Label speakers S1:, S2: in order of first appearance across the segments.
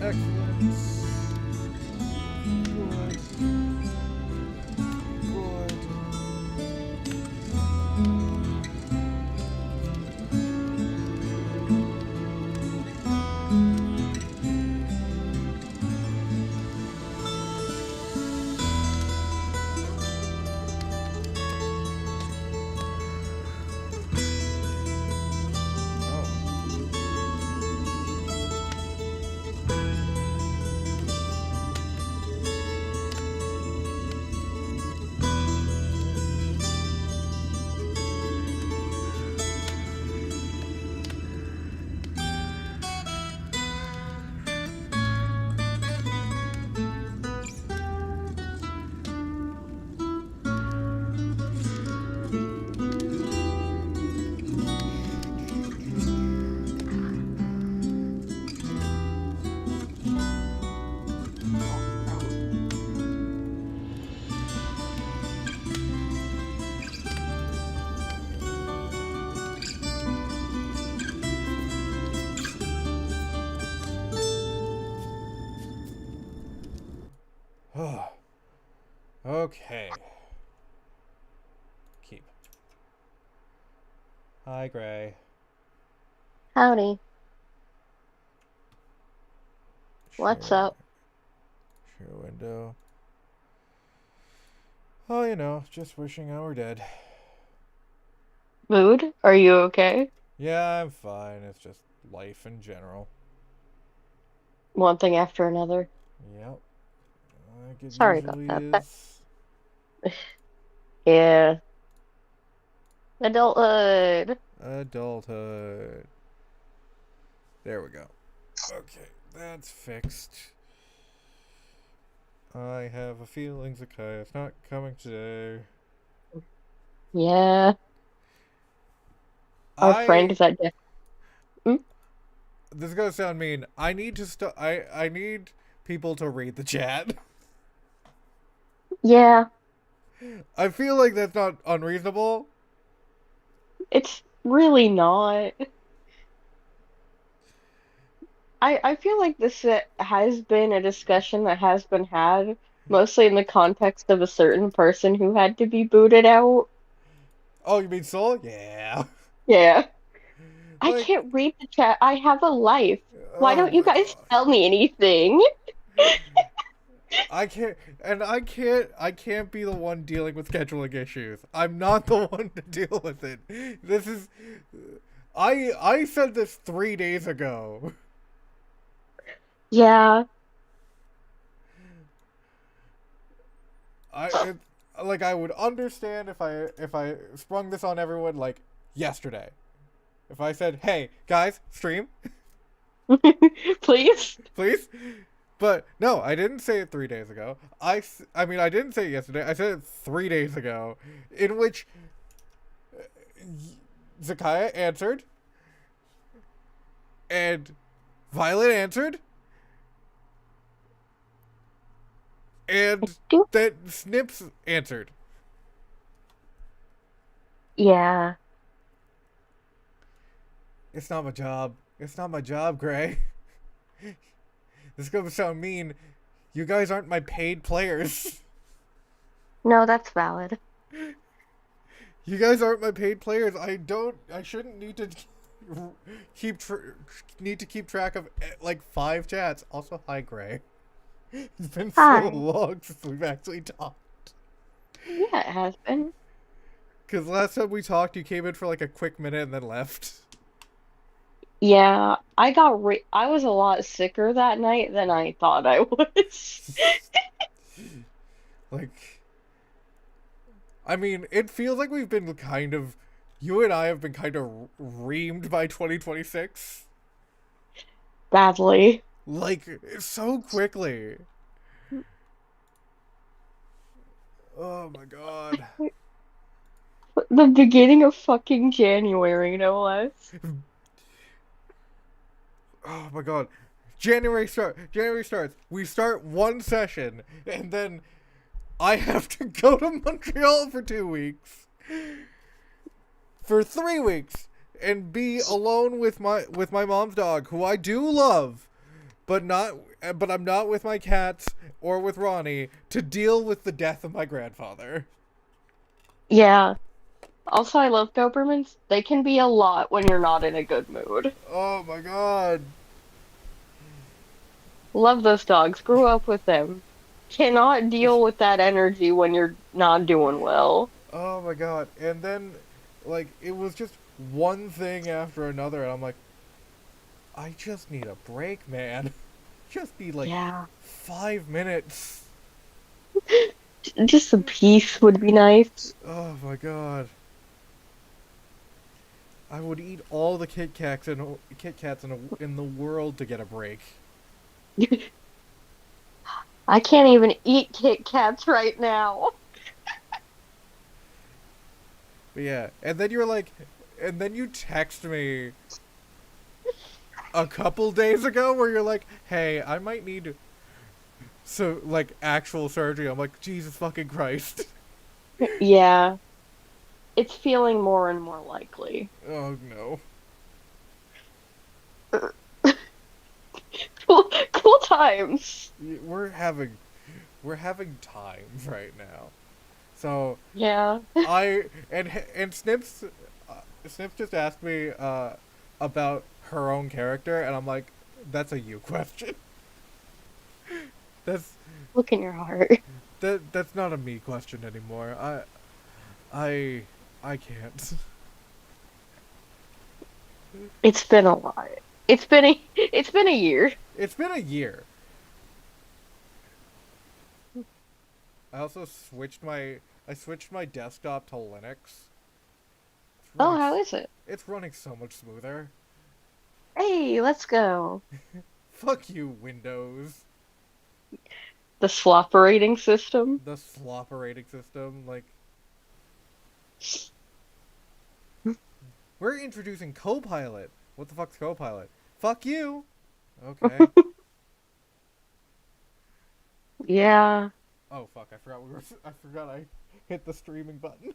S1: Excellent. Good. Good. Oh. Okay. Keep. Hi, Gray.
S2: Howdy. What's
S1: Share.
S2: up?
S1: Share window. Oh, just wishing I were dead.
S2: Mood? Are you okay?
S1: Yeah, I'm fine. It's just life in general.
S2: One thing after another.
S1: Yep. Like it
S2: Sorry about
S1: usually
S2: that.
S1: is.
S2: Yeah. Adulthood.
S1: Adulthood. There we go. Okay, that's fixed. I have a feeling Zakai's not coming today.
S2: Yeah. Our friend
S1: I
S2: is at mm,
S1: This is gonna sound mean. I need to I need people to read the chat.
S2: Yeah.
S1: I feel like that's not unreasonable.
S2: It's really not. I feel like this has been a discussion that has been had mostly in the context of a certain person who had to be booted out.
S1: Oh, you mean Soul? Yeah.
S2: Yeah. I
S1: Like,
S2: can't read the chat. I have a life. Why
S1: oh
S2: don't you
S1: my
S2: guys
S1: god.
S2: tell me anything?
S1: I can't, and I can't be the one dealing with scheduling issues. I'm not the one to deal with it. This is, I said this 3 days ago.
S2: Yeah.
S1: I it, like I would understand if I sprung this on everyone like yesterday. If I said, "Hey guys, stream,
S2: Please?
S1: please," but no, I didn't say it 3 days ago. I mean, I didn't say it yesterday. I said it 3 days ago, in which Zakaya answered, and Violet answered, and
S2: Do
S1: then Snips answered.
S2: yeah.
S1: It's not my job. It's not my job, Gray. This is gonna sound mean. You guys aren't my paid players.
S2: No, that's valid.
S1: You guys aren't my paid players. I shouldn't need to keep need to keep track of like 5 chats. Also, hi Gray. It's been so
S2: Hi.
S1: long since we've actually talked.
S2: Yeah, it has been.
S1: Cause last time we talked, you came in for like a quick minute and then left.
S2: Yeah, I was a lot sicker that night than I thought I was.
S1: Like, I mean, it feels like we've been kind of, you and I have been kind of reamed by 2026.
S2: Badly.
S1: Like, so quickly. Oh my god.
S2: The beginning of fucking January, no less.
S1: Oh my god. January starts. We start one session, and then I have to go to Montreal for 2 weeks. For 3 weeks. And be alone with my mom's dog, who I do love. but not. But I'm not with my cats or with Ronnie to deal with the death of my grandfather.
S2: Yeah. Also, I love Dobermans. They can be a lot when you're not in a good mood.
S1: Oh my god.
S2: Love those dogs. Grew up with them. Cannot deal with that energy when you're not doing well.
S1: Oh my god. And then, like, it was just one thing after another, and I'm like, I just need a break, man. Just need like
S2: Yeah.
S1: 5 minutes.
S2: Just some peace would be nice.
S1: Oh my god. I would eat all the Kit Kats in the world to get a break.
S2: I can't even eat Kit Kats right now.
S1: But yeah, and then you text me a couple days ago where you're like, "Hey, I might need actual surgery." I'm like, "Jesus fucking Christ."
S2: Yeah, it's feeling more and more likely.
S1: Oh no.
S2: Cool times.
S1: We're having we're having times right now. So,
S2: Yeah.
S1: I and Snips just asked me about her own character, and I'm like, that's a you question. That's
S2: Look in your heart.
S1: that's not a me question anymore. I I can't.
S2: It's been a lot. It's been a year.
S1: It's been a year. I also switched my desktop to Linux. It's
S2: Oh,
S1: running
S2: how is it?
S1: it's running so much smoother.
S2: Hey, let's go.
S1: Fuck you, Windows.
S2: The slopperating system.
S1: The slop operating system. Like, we're introducing Copilot. What the fuck's Copilot? Fuck you. Okay.
S2: Yeah.
S1: Oh fuck! I forgot I hit the streaming button.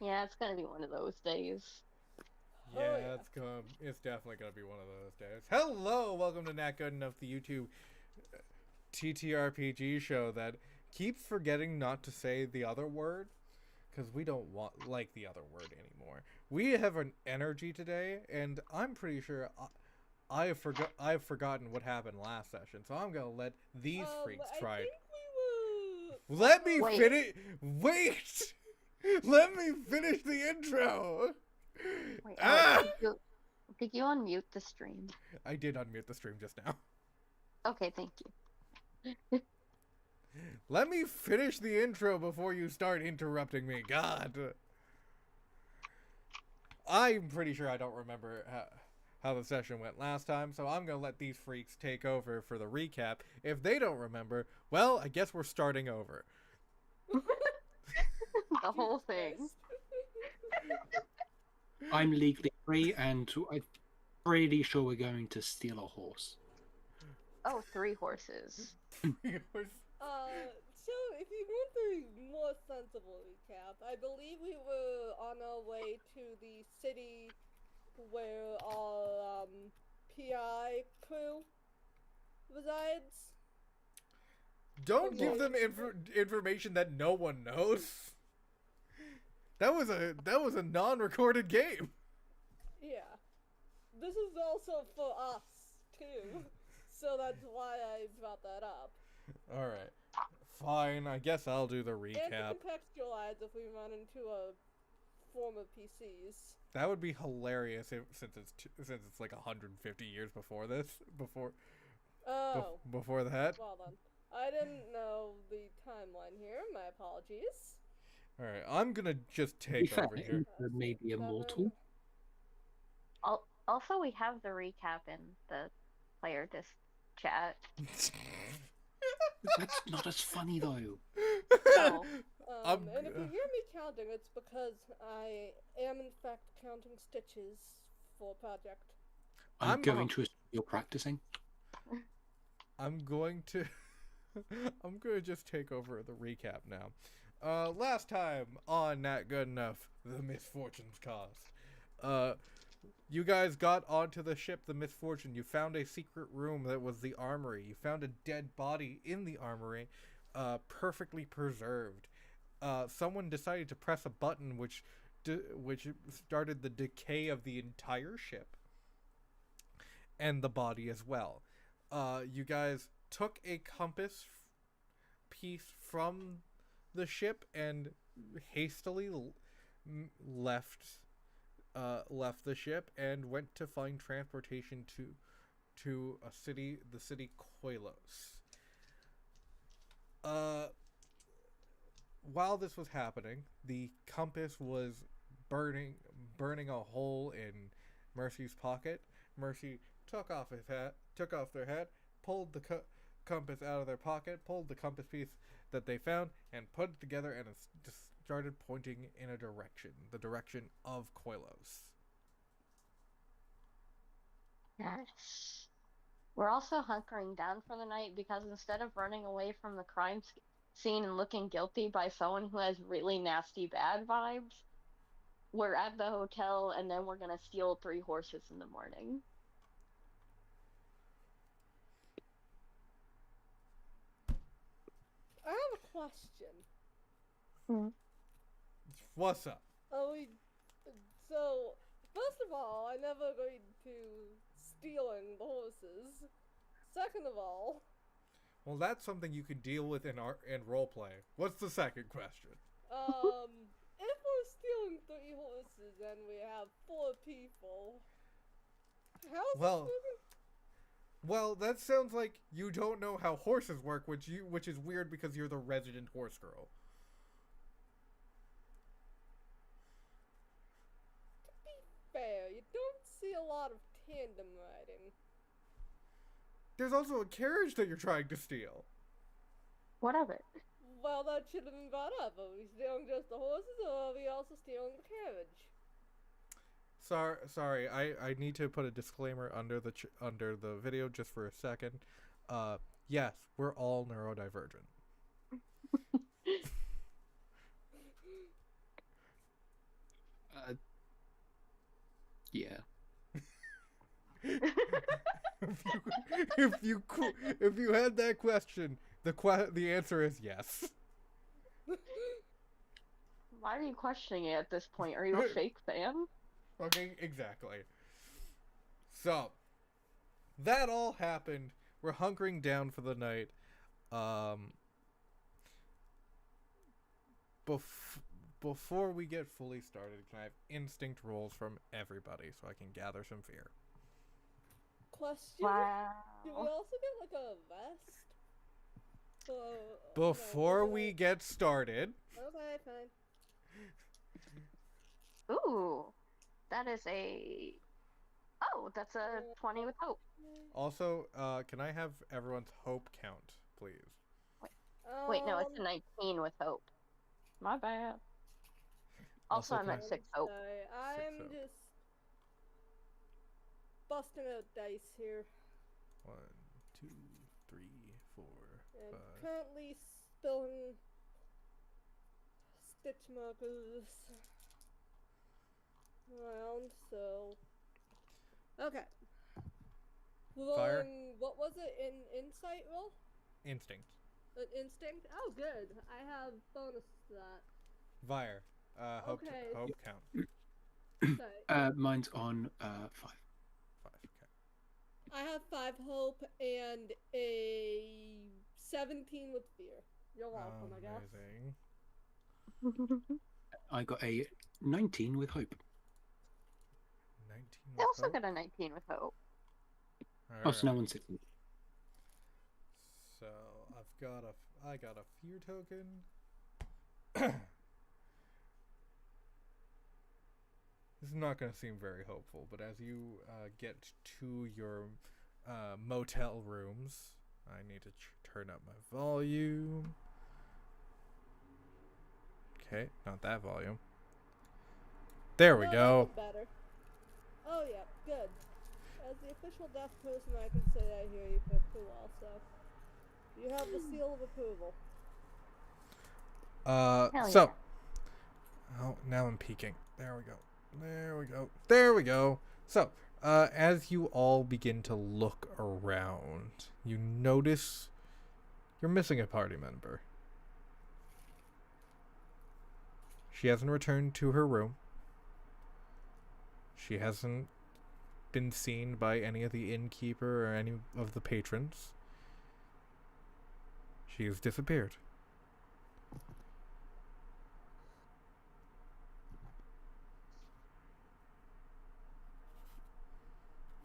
S2: Yeah, it's gonna be one of those days.
S3: Oh
S1: Yeah,
S3: yeah.
S1: it's definitely gonna be one of those days. Hello, welcome to Not Good Enough, the YouTube TTRPG show that keeps forgetting not to say the other word because we don't want like the other word anymore. We have an energy today, and I'm pretty sure I've forgotten what happened last session, so I'm gonna let these freaks
S3: I
S1: try.
S3: think we were
S1: Let me
S2: Wait.
S1: finish. Wait. Let me finish the intro.
S2: Wait, Alex,
S1: Ah!
S2: did you unmute the stream?
S1: I did unmute the stream just now.
S2: Okay, thank you.
S1: Let me finish the intro before you start interrupting me. God. I'm pretty sure I don't remember how the session went last time, so I'm going to let these freaks take over for the recap. If they don't remember, well, I guess we're starting over.
S2: The whole
S3: Jesus
S2: thing.
S3: Christ.
S4: I'm legally free, and I'm pretty sure we're going to steal a horse.
S2: Oh, 3 horses.
S3: So if you want the more sensible recap, I believe we were on our way to the city where our PI crew resides.
S1: Don't give
S3: Okay.
S1: them information that no one knows. That was a non-recorded game.
S3: Yeah. This is also for us too. So that's why I brought that up.
S1: All right. Fine, I guess I'll do the
S3: And
S1: recap.
S3: to contextualize if we run into a form of PCs.
S1: That would be hilarious since it's like 150 years before this,
S3: Oh,
S1: before that.
S3: well then. I didn't know the timeline here. My apologies.
S1: All right, I'm gonna just
S4: To be
S1: take
S4: fair,
S1: over here.
S4: Ether may be immortal.
S2: Also, we have the recap in the player disc chat.
S4: That's not as funny though.
S2: Oh,
S3: And if you hear me counting, it's because I am in fact counting stitches for a project.
S4: I'm going to assume you're practicing.
S1: I'm going to I'm going to just take over the recap now. Last time on Not Good Enough, the Misfortune's caused. You guys got onto the ship, the Misfortune. You found a secret room that was the armory. You found a dead body in the armory, perfectly preserved. Someone decided to press a button which started the decay of the entire ship and the body as well. You guys took a compass piece from the ship and hastily left the ship and went to find transportation to the city Koilos. While this was happening, the compass was burning a hole in Mercy's pocket. Mercy took off their hat, pulled the compass out of their pocket, pulled the compass piece that they found, and put it together, and it just started pointing in a direction, the direction of Koilos.
S2: yes. We're also hunkering down for the night because instead of running away from the crime scene and looking guilty by someone who has really nasty bad vibes, we're at the hotel and then we're gonna steal 3 horses in the morning.
S3: I have a question.
S1: What's up?
S3: So, first of all, I never agreed to stealing the horses. Second of all,
S1: Well, that's something you can deal with in roleplay. What's the second question?
S3: if we're stealing 3 horses and we have 4 people, how's
S1: Well,
S3: this moving?
S1: Well, that sounds like you don't know how horses work, which is weird because you're the resident horse girl.
S3: To be fair, you don't see a lot of tandem riding.
S1: There's also a carriage that you're trying to steal.
S2: What of it?
S3: Well, that should have been brought up. Are we stealing just the horses, or are we also stealing the carriage?
S1: Sorry. I need to put a disclaimer under the video just for a second. Yes, we're all neurodivergent.
S4: Yeah.
S1: If you had that question, the answer is yes.
S2: Why are you questioning it at this point? Are you a fake fan?
S1: Okay, exactly. So that all happened. We're hunkering down for the night. Before we get fully started, can I have instinct rolls from everybody so I can gather some fear?
S3: Question?
S2: Wow.
S3: Do we also get like a vest?
S1: Before we get started,
S3: Okay, fine.
S2: Ooh, that is a. Oh, that's a 20 with hope.
S1: also, can I have everyone's hope count, please?
S2: Wait, no, it's a 19 with hope. My bad. Also, I'm
S1: can
S2: at 6 hope.
S3: Sorry, I'm
S1: hope.
S3: just busting out dice here.
S1: 1, 2, 3, 4,
S3: And
S1: 5.
S3: currently spilling stitch markers around, so. Okay.
S1: Fire?
S3: Rolling, what was it, insight roll?
S1: Instinct.
S3: Instinct? Oh, good. I have bonus to that.
S1: Fire. Hope
S3: Okay.
S1: hope count.
S3: Sorry.
S4: Mine's on 5.
S1: 5. Okay.
S3: I have 5 hope and a 17 with fear. You're welcome, I guess.
S1: Amazing.
S4: I got a 19 with hope.
S1: 19
S2: I
S1: with
S2: also
S1: hope.
S2: got a 19 with hope.
S4: Oh, so now 160.
S1: So I got a fear token. This is not going to seem very hopeful, but as you get to your motel rooms, I need to turn up my volume. Okay, not that volume. There we go.
S3: Better. Oh yeah, good. As the official deaf person, I can say I hear you perfectly well. So you have the seal of approval.
S1: So. Oh, now I'm peeking. There we go. There we go. There we go. So, as you all begin to look around, you notice you're missing a party member. She hasn't returned to her room. She hasn't been seen by any of the innkeeper or any of the patrons. She has disappeared.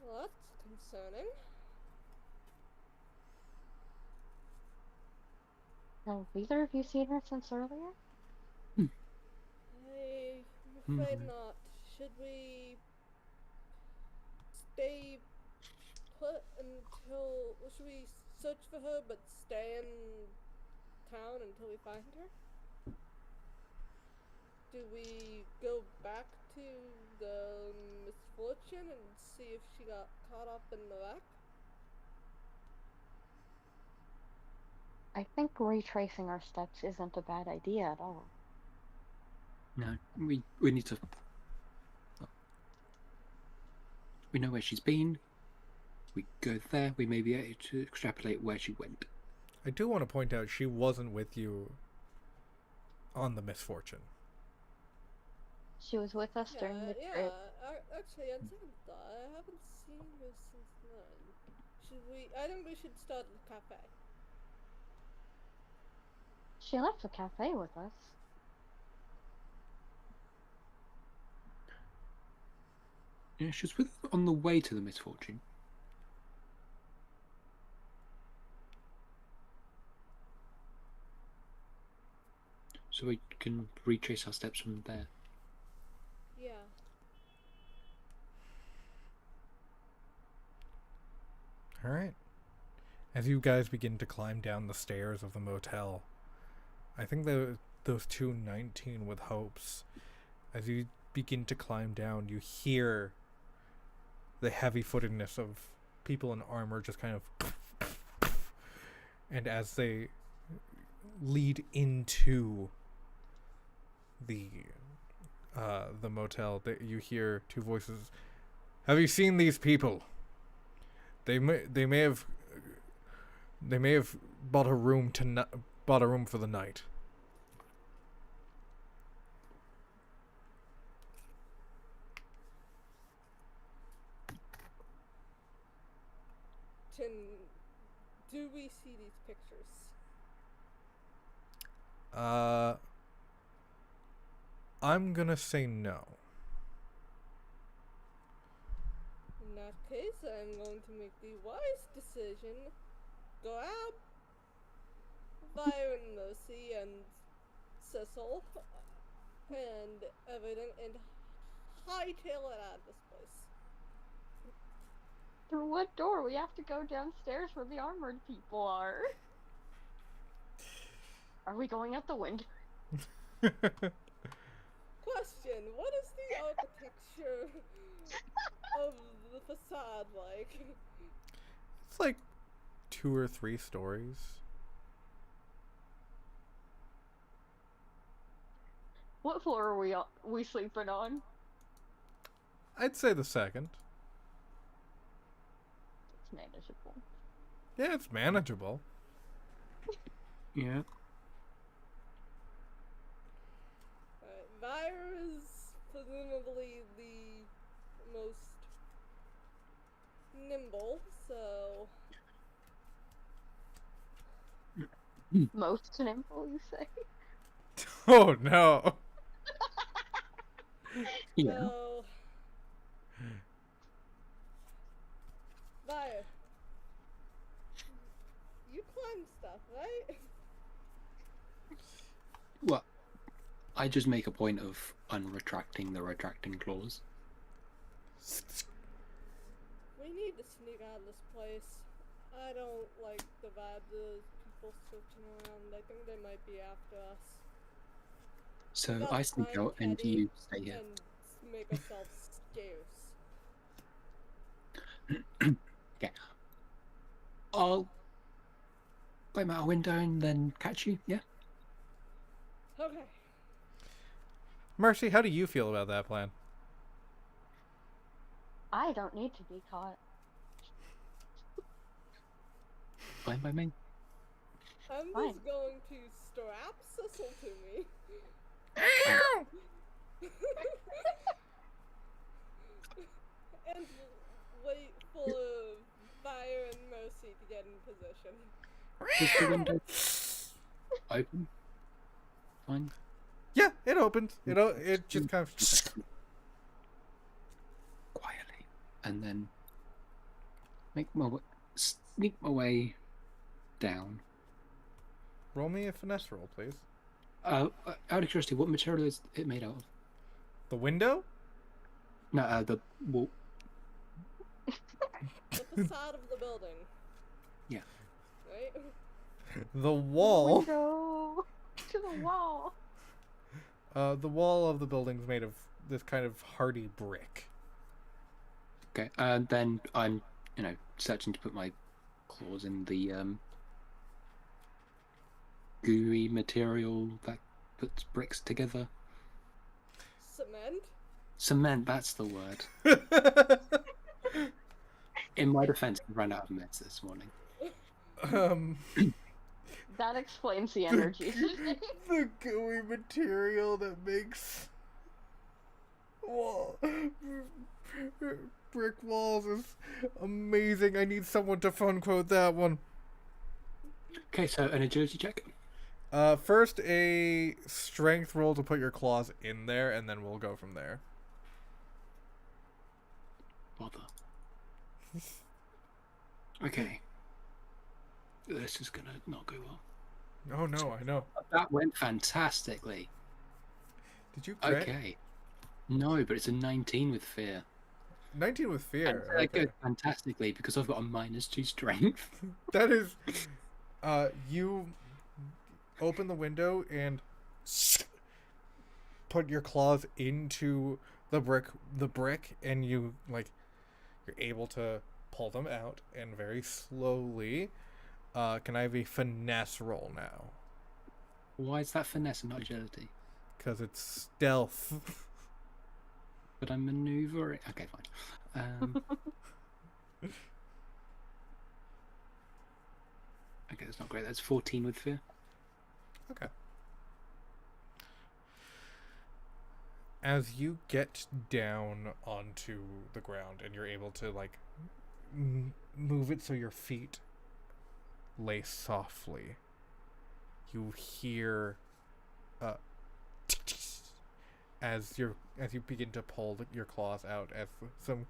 S3: Well, that's concerning.
S2: Have either of you seen her since earlier?
S3: I'm afraid not. Should we stay put until? Should we search for her but stay in town until we find her? Do we go back to the Misfortune and see if she got caught up in the wreck?
S2: I think retracing our steps isn't a bad idea at all.
S4: No, we need to. We know where she's been. We go there. We may be able to extrapolate where she went.
S1: I do want to point out she wasn't with you on the Misfortune.
S2: She was with us during the trip.
S3: Actually, on second thought, I haven't seen her since then. Should we? I think we should start at the cafe.
S2: She left the cafe with us.
S4: Yeah, she was with us on the way to the Misfortune. So we can retrace our steps from there.
S3: Yeah.
S1: All right. As you guys begin to climb down the stairs of the motel, I think those two 19 with hopes, as you begin to climb down, you hear the heavy-footedness of people in armor just kind of... And as they lead into the the motel, you hear two voices. Have you seen these people? They may have bought a room for the night.
S3: Do we see these pictures?
S1: I'm gonna say no.
S3: In that case, I'm going to make the wise decision. Grab Byron, Mercy, and Cecil, and everything, and hightail it out of this place.
S2: Through what door? We have to go downstairs where the armored people are. Are we going out the window?
S3: Question, what is the architecture of the facade like?
S1: It's like 2 or 3 stories.
S2: What floor are we sleeping on?
S1: I'd say the second.
S2: It's manageable.
S1: Yeah, it's manageable.
S4: Yeah.
S3: Vire is presumably the most nimble, so...
S2: Most nimble, you say?
S1: Oh no.
S4: Yeah.
S3: So... Vire, you climb stuff, right?
S4: Well, I just make a point of unretracting the retracting clause.
S3: We need to sneak out of this place. I don't like the vibe of people searching around. I think they might be after us.
S4: So
S3: Got
S4: I sneak
S3: time,
S4: out and
S3: Teddy,
S4: you stay here.
S3: And make ourselves scarce.
S4: Okay. I'll climb out a window and then catch you, yeah?
S3: Okay.
S1: Mercy, how do you feel about that plan?
S2: I don't need to be caught.
S4: Fine by me.
S3: I'm
S2: Fine.
S3: just going to strap Cecil to me. And wait for Fire and Mercy to get in position.
S4: Is the window open? Fine.
S1: Yeah, it opens. It just kind of.
S4: Quietly. And then sneak my way down.
S1: Roll me a finesse roll, please.
S4: Out of curiosity, what material is it made out of?
S1: The window?
S4: No, the wall.
S3: The facade of the building.
S4: Yeah.
S3: Right?
S1: The wall.
S2: Window to the wall.
S1: The wall of the building's made of this kind of hardy brick.
S4: Okay, then I'm, searching to put my claws in the gooey material that puts bricks together.
S3: Cement?
S4: Cement, that's the word. In my defense, I ran out of meds this morning.
S2: That explains the energy.
S1: The gooey material that makes brick walls is amazing. I need someone to fun quote that one.
S4: Okay, so an agility check.
S1: First a strength roll to put your claws in there, and then we'll go from there.
S4: Bother. Okay. This is gonna not go well.
S1: Oh no, I know.
S4: That went fantastically.
S1: Did you crit?
S4: Okay. No, but it's a 19 with fear.
S1: 19 with fear.
S4: And that
S1: Okay.
S4: goes fantastically because I've got a -2 strength.
S1: That is, you open the window and put your claws into the brick, and you're able to pull them out, and very slowly. Can I have a finesse roll now?
S4: Why is that finesse and not agility?
S1: Because it's stealth.
S4: But I'm maneuvering. Okay, fine. Okay, that's not great. That's 14 with fear.
S1: Okay. As you get down onto the ground and you're able to like move it so your feet lay softly, you hear as you begin to pull your claws out, as some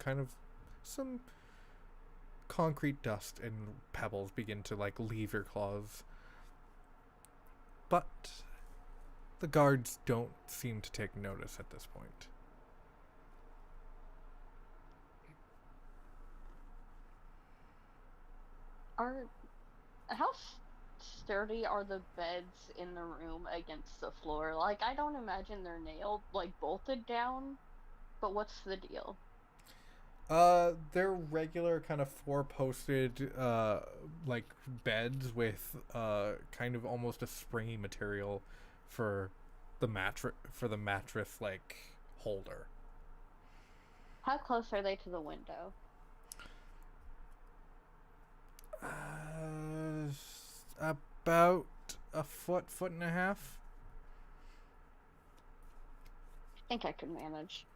S1: concrete dust and pebbles begin to like leave your claws. But the guards don't seem to take notice at this point.
S2: How sturdy are the beds in the room against the floor? Like, I don't imagine they're nailed, like bolted down, but what's the deal?
S1: They're regular kind of four-posted, like beds with, kind of almost a springy material for the mattress, like, holder.
S2: How close are they to the window?
S1: About a foot and a half.
S2: I think I could manage.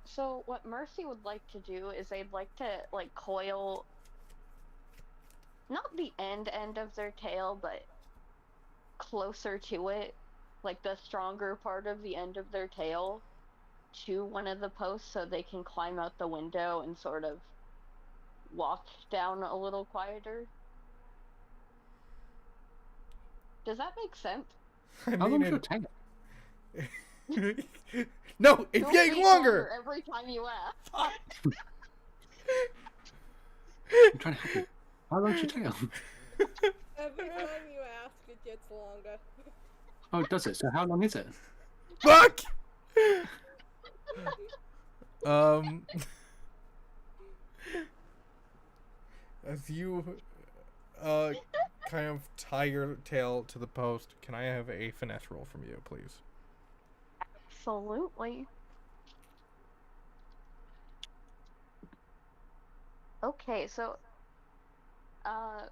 S2: So what Mercy would like to do is they'd like to, like, coil, not the end of their tail, but closer to it, like the stronger part of the end of their tail, to one of the posts so they can climb out the window and sort of walk down a little quieter. Does that make sense?
S1: I
S4: How
S1: mean,
S4: long's your tail?
S1: no, it's
S2: Don't
S1: getting
S2: make
S1: longer.
S2: every time you ask.
S4: I'm trying to help you. How long's your tail?
S3: Every time you ask, it gets longer.
S4: Oh, does it? So how long is it?
S1: Fuck. As you kind of tie your tail to the post, can I have a finesse roll from you, please?
S2: Absolutely. Okay, so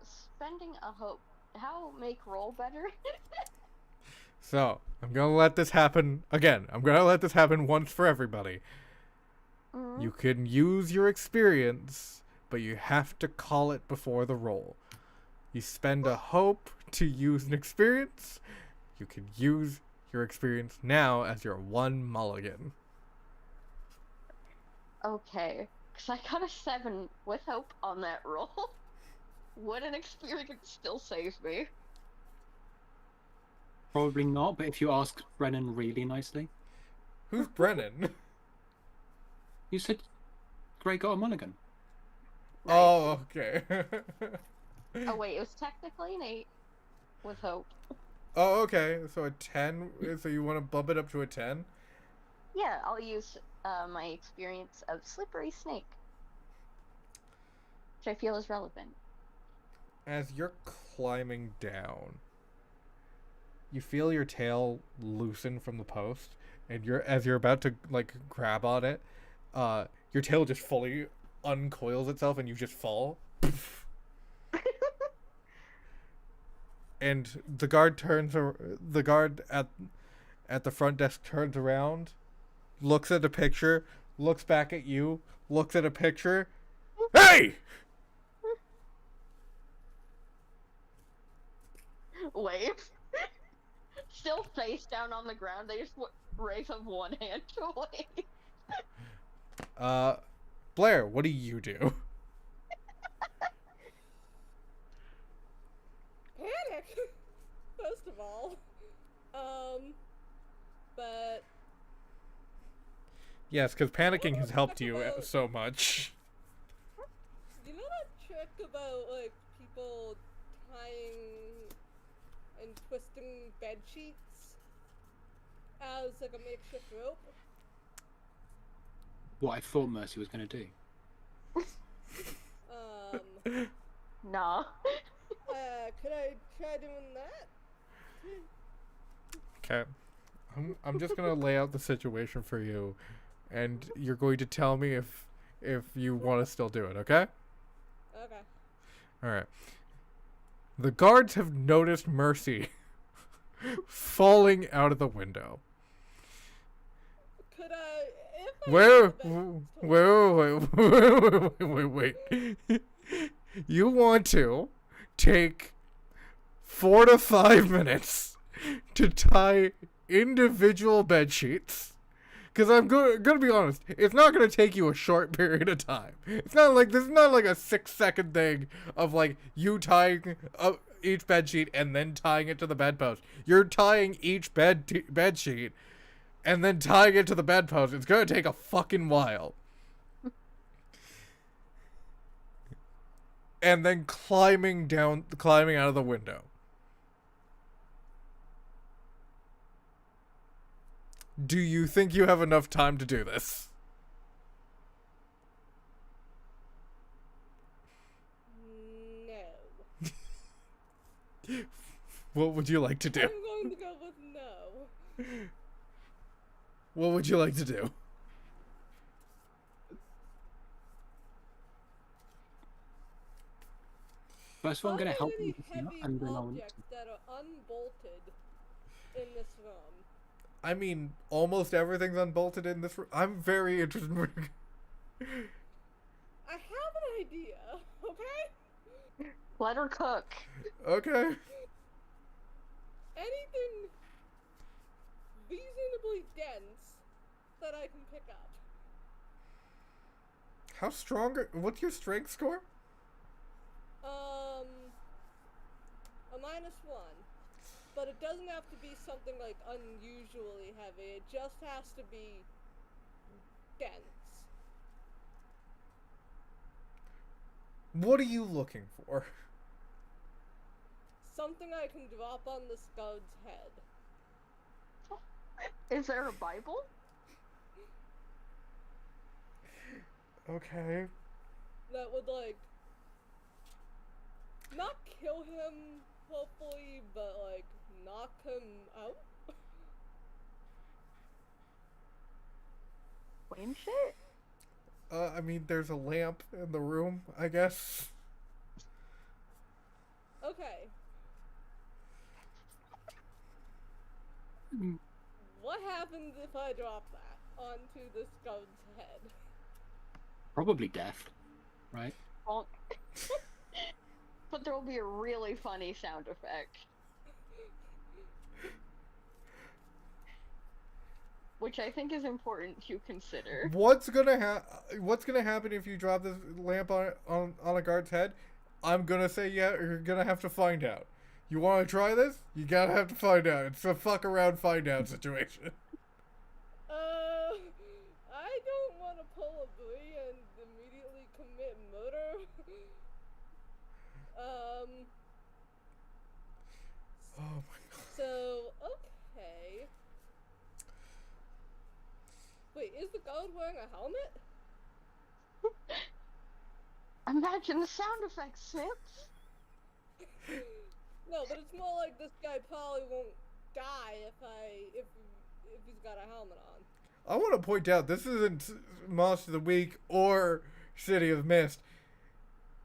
S2: spending a hope. How make roll better?
S1: So, I'm gonna let this happen again. I'm gonna let this happen once for everybody.
S2: Mm-hmm.
S1: You can use your experience, but you have to call it before the roll. You spend a hope to use an experience. You can use your experience now as your one mulligan.
S2: Okay, because I got a 7 with hope on that roll. Would an experience still save me?
S4: Probably not, but if you ask Brennan really nicely.
S1: Who's Brennan?
S4: You said Gray got a mulligan.
S2: Right.
S1: Oh, okay.
S2: Oh wait, it was technically an 8 with hope.
S1: Oh, okay. So a 10. So you want to bump it up to a 10?
S2: Yeah, I'll use my experience of slippery snake, which I feel is relevant.
S1: As you're climbing down, you feel your tail loosen from the post, and as you're about to like grab on it, your tail just fully uncoils itself, and you just fall. And the guard at the front desk turns around, looks at a picture, looks back at you, looks at a picture. Hey!
S2: Wave. Still face down on the ground, they just raise up one hand to wave.
S1: Blair, what do you do?
S3: Panic! First of all. But
S1: Yes, because panicking has helped you so much.
S3: you know that trick about, like, people tying and twisting bed sheets as, like, a makeshift rope?
S4: What I thought Mercy was going to do.
S2: Nah.
S3: Could I try doing that?
S1: Okay. I'm just gonna lay out the situation for you, and you're going to tell me if you want to still do it, okay?
S3: Okay.
S1: All right. The guards have noticed Mercy falling out of the window.
S3: Could I, if I
S1: Wait,
S3: use the
S1: wait. You want to take 4 to 5 minutes to tie individual bed sheets. Because I'm gonna be honest, it's not gonna take you a short period of time. It's not like this is not like a 6-second thing of like you tying up each bed sheet and then tying it to the bedpost. You're tying each bed sheet and then tying it to the bedpost. It's gonna take a fucking while. And then climbing out of the window. Do you think you have enough time to do this?
S3: No.
S1: What would you like to do?
S3: I'm going to go with no.
S1: What would you like to do?
S4: First of all, I'm going to help
S3: Any
S4: you.
S3: heavy
S4: And then I'll...
S3: objects that are unbolted in this room?
S1: I mean, almost everything's unbolted in this room. I'm very interested in...
S3: I have an idea, okay?
S2: Let her cook.
S1: Okay.
S3: Anything reasonably dense that I can pick up.
S1: How strong are... What's your strength score?
S3: A -1. But it doesn't have to be something like unusually heavy. It just has to be dense.
S1: What are you looking for?
S3: Something I can drop on the Scud's head.
S2: Is there a Bible?
S1: Okay.
S3: That would, like, not kill him, hopefully, but, like, knock him out?
S2: Flame shit?
S1: I mean, there's a lamp in the room, I guess.
S3: Okay.
S4: Mm.
S3: What happens if I drop that onto the Scud's head?
S4: Probably death, right?
S2: Well, but there will be a really funny sound effect. Which I think is important to consider.
S1: What's gonna happen if you drop this lamp on a guard's head? I'm gonna say yeah, you're gonna have to find out. You wanna try this? You gotta have to find out. It's a fuck around find out situation.
S3: I don't want to pull a Brie and immediately commit murder.
S1: Oh my god.
S3: So, okay. Wait, is the guard wearing a helmet?
S2: Imagine the sound effects, Sips.
S3: No, but it's more like this guy probably won't die if he's got a helmet on.
S1: I want to point out this isn't Monster of the Week or City of Mist.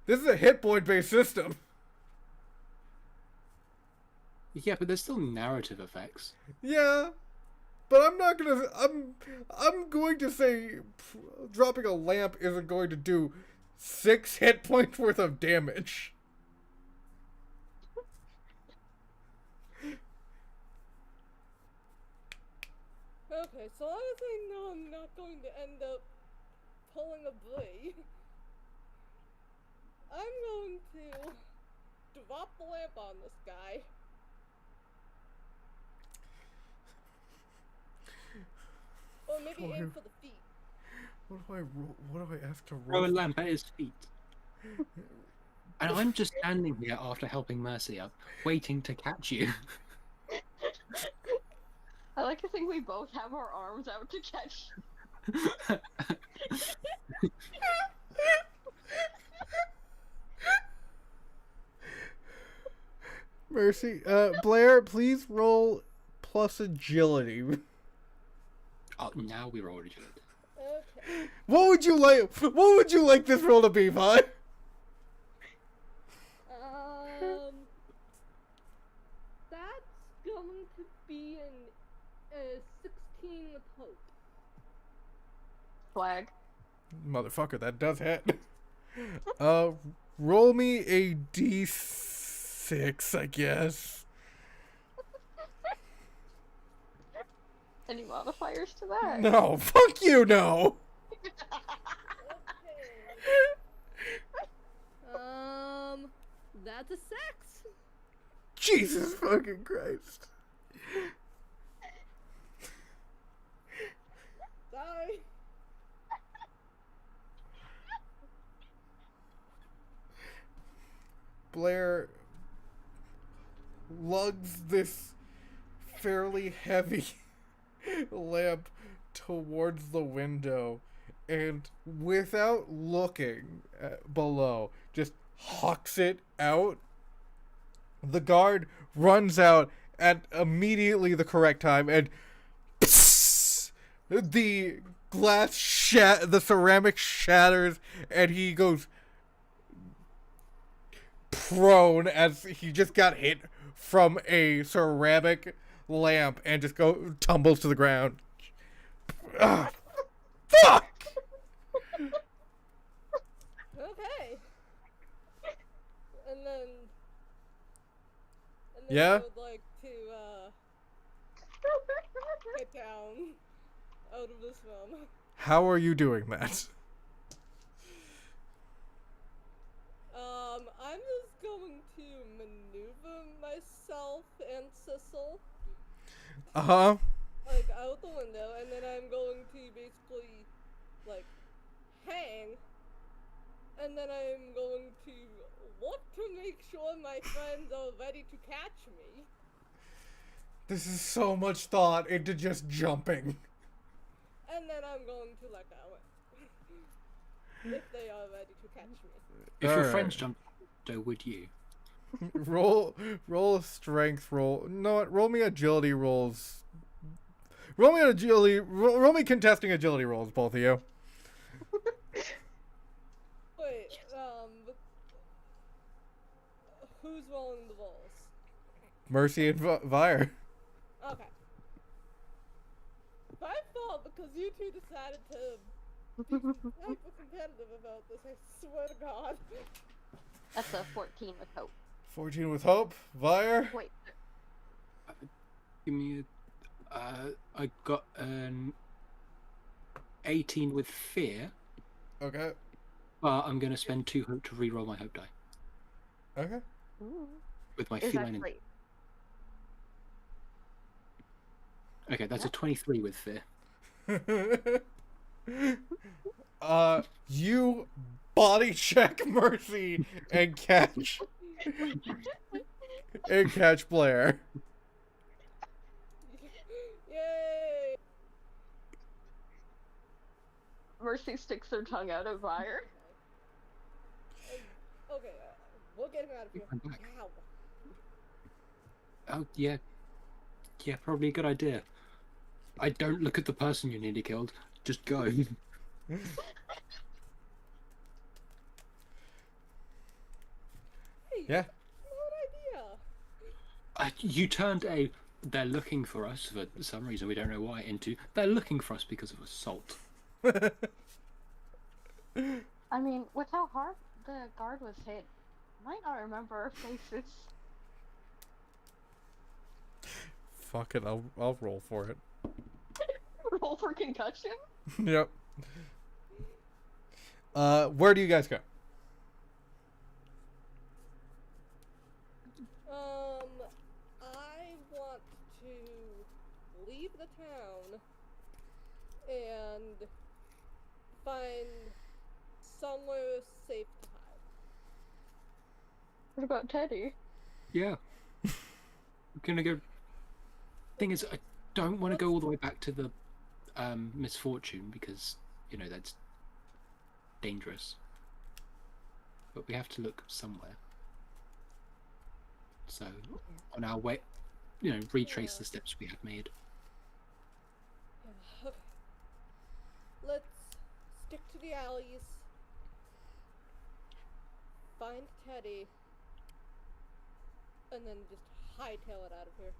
S1: This is a hit point based system.
S4: Yeah, but there's still narrative effects.
S1: Yeah, but I'm not gonna. I'm going to say dropping a lamp isn't going to do 6 hit points worth of damage.
S3: Okay, so long as I know I'm not going to end up pulling a Brie, I'm going to drop the lamp on this guy. Or maybe aim for the feet.
S1: What do I roll? What do I ask to
S4: Throw a
S1: roll?
S4: lamp at his feet. And I'm just standing here after helping Mercy up, waiting to catch you.
S2: I like to think we both have our arms out to catch.
S1: Mercy, Blair, please roll plus agility.
S4: Oh, now we roll agility.
S3: Okay.
S1: What would you like? What would you like this roll to be, Vi?
S3: That's going to be a 16 with hope.
S2: Swag.
S1: Motherfucker, that does hit. Roll me a d6, I guess.
S2: Any modifiers to that?
S1: No, fuck you, no.
S3: Okay. That's a 6.
S1: Jesus fucking Christ.
S3: Sorry.
S1: Blair lugs this fairly heavy lamp towards the window and without looking below just hucks it out. The guard runs out at immediately the correct time and the the ceramic shatters and he goes prone as he just got hit from a ceramic lamp and just tumbles to the ground. Ugh. Fuck!
S3: Okay. And then
S1: Yeah?
S3: I would like to get down out of this room.
S1: How are you doing that?
S3: I'm just going to maneuver myself and Sissel
S1: Uh-huh.
S3: like out the window, and then I'm going to basically like hang, and then I'm going to look to make sure my friends are ready to catch me.
S1: This is so much thought into just jumping.
S3: And then I'm going to let go if they are ready to catch me.
S4: If your
S1: Alright.
S4: friends jumped, so would you?
S1: roll a strength roll. No, roll me agility rolls. Roll me agility. Roll me contesting agility rolls, both of you.
S3: Wait, who's rolling the rolls?
S1: Mercy and Vire.
S3: Okay. My fault because you two decided to be hyper competitive about this, I swear to God.
S2: That's a 14 with hope.
S1: 14 with hope. Vire.
S2: Wait.
S4: Give me a. I got an 18 with fear,
S1: Okay.
S4: but I'm going to spend 2 hope to re-roll my hope die
S1: Okay.
S2: Ooh.
S4: with my
S2: It's
S4: feline.
S2: actually
S4: Okay, that's a 23 with fear.
S1: You body check Mercy and catch Blair.
S3: Yay!
S2: Mercy sticks her tongue out of fire.
S3: Okay, we'll get him out of here.
S4: I'm back.
S3: Ow.
S4: Oh, yeah. Yeah, probably a good idea. I don't look at the person you nearly killed. Just go.
S3: Hey,
S1: Yeah.
S3: good idea.
S4: You turned a "they're looking for us" for some reason we don't know why into "they're looking for us because of assault."
S2: I mean, with how hard the guard was hit, might not remember our faces.
S1: Fuck it, I'll roll for it.
S2: Roll for concussion?
S1: Yep. Where do you guys go?
S3: I want to leave the town and find somewhere safe to hide.
S2: What about Teddy?
S4: Yeah. I'm gonna go. Thing is, I don't want to go all the way back to the Misfortune because that's dangerous. But we have to look somewhere. So on our way, retrace the steps we have made.
S3: Okay. Let's to the alleys, find Teddy, and then just hightail it out of here.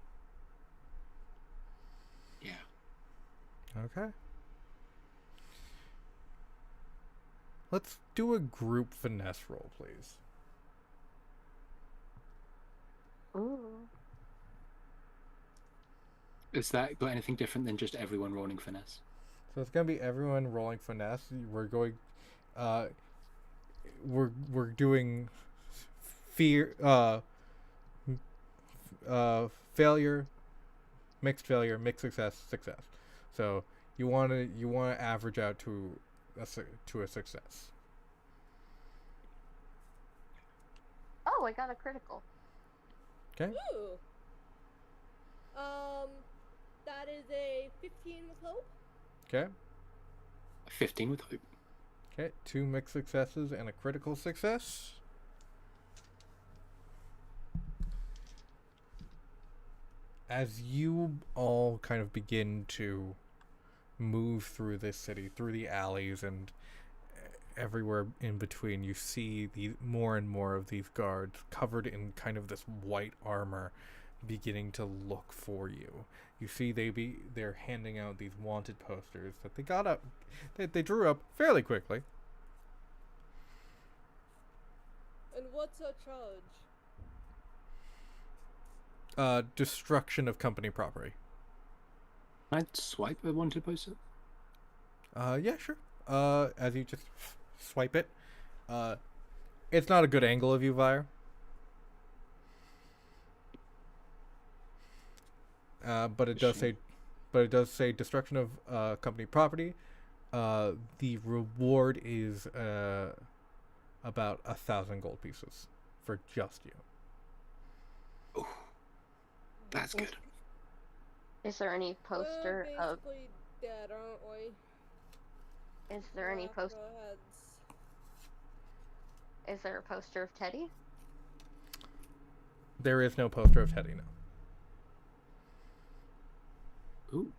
S4: Yeah.
S1: Okay. Let's do a group finesse roll, please.
S2: Ooh.
S4: Is that got anything different than just everyone rolling finesse?
S1: So it's gonna be everyone rolling finesse. We're going, we're doing fear, failure, mixed success, success. So you wanna average out to a success.
S2: Oh, I got a critical.
S1: Okay.
S3: Ooh. That is a 15 with hope.
S1: Okay.
S4: 15 with hope.
S1: Okay. 2 mixed successes and a critical success. As you all kind of begin to move through this city, through the alleys and everywhere in between, you see more and more of these guards covered in kind of this white armor beginning to look for you. You see they're handing out these wanted posters that they drew up fairly quickly.
S3: And what's our charge?
S1: Destruction of company property.
S4: I'd swipe a wanted poster.
S1: Yeah, sure. As you just swipe it, it's not a good angle of you, Vire. But it does say destruction of company property. The reward is about 1,000 gold pieces for just you.
S4: Oh, that's good.
S2: Is there any poster
S3: We're
S2: of?
S3: basically dead, aren't we?
S2: Is there any poster?
S3: Heads.
S2: Is there a poster of Teddy?
S1: There is no poster of Teddy now.
S4: Ooh.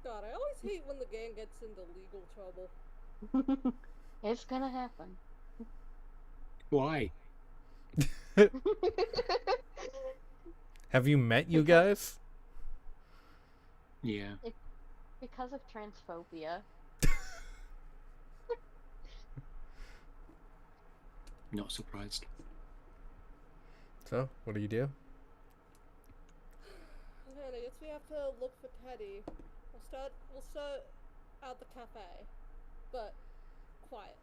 S3: God, I always hate when the gang gets into legal trouble.
S2: It's gonna happen.
S4: Why?
S1: Have you met you guys?
S4: Yeah.
S2: Because of transphobia.
S4: Not surprised.
S1: So, what do you do?
S3: Okay, I guess we have to look for Teddy. We'll start at the cafe, but quietly.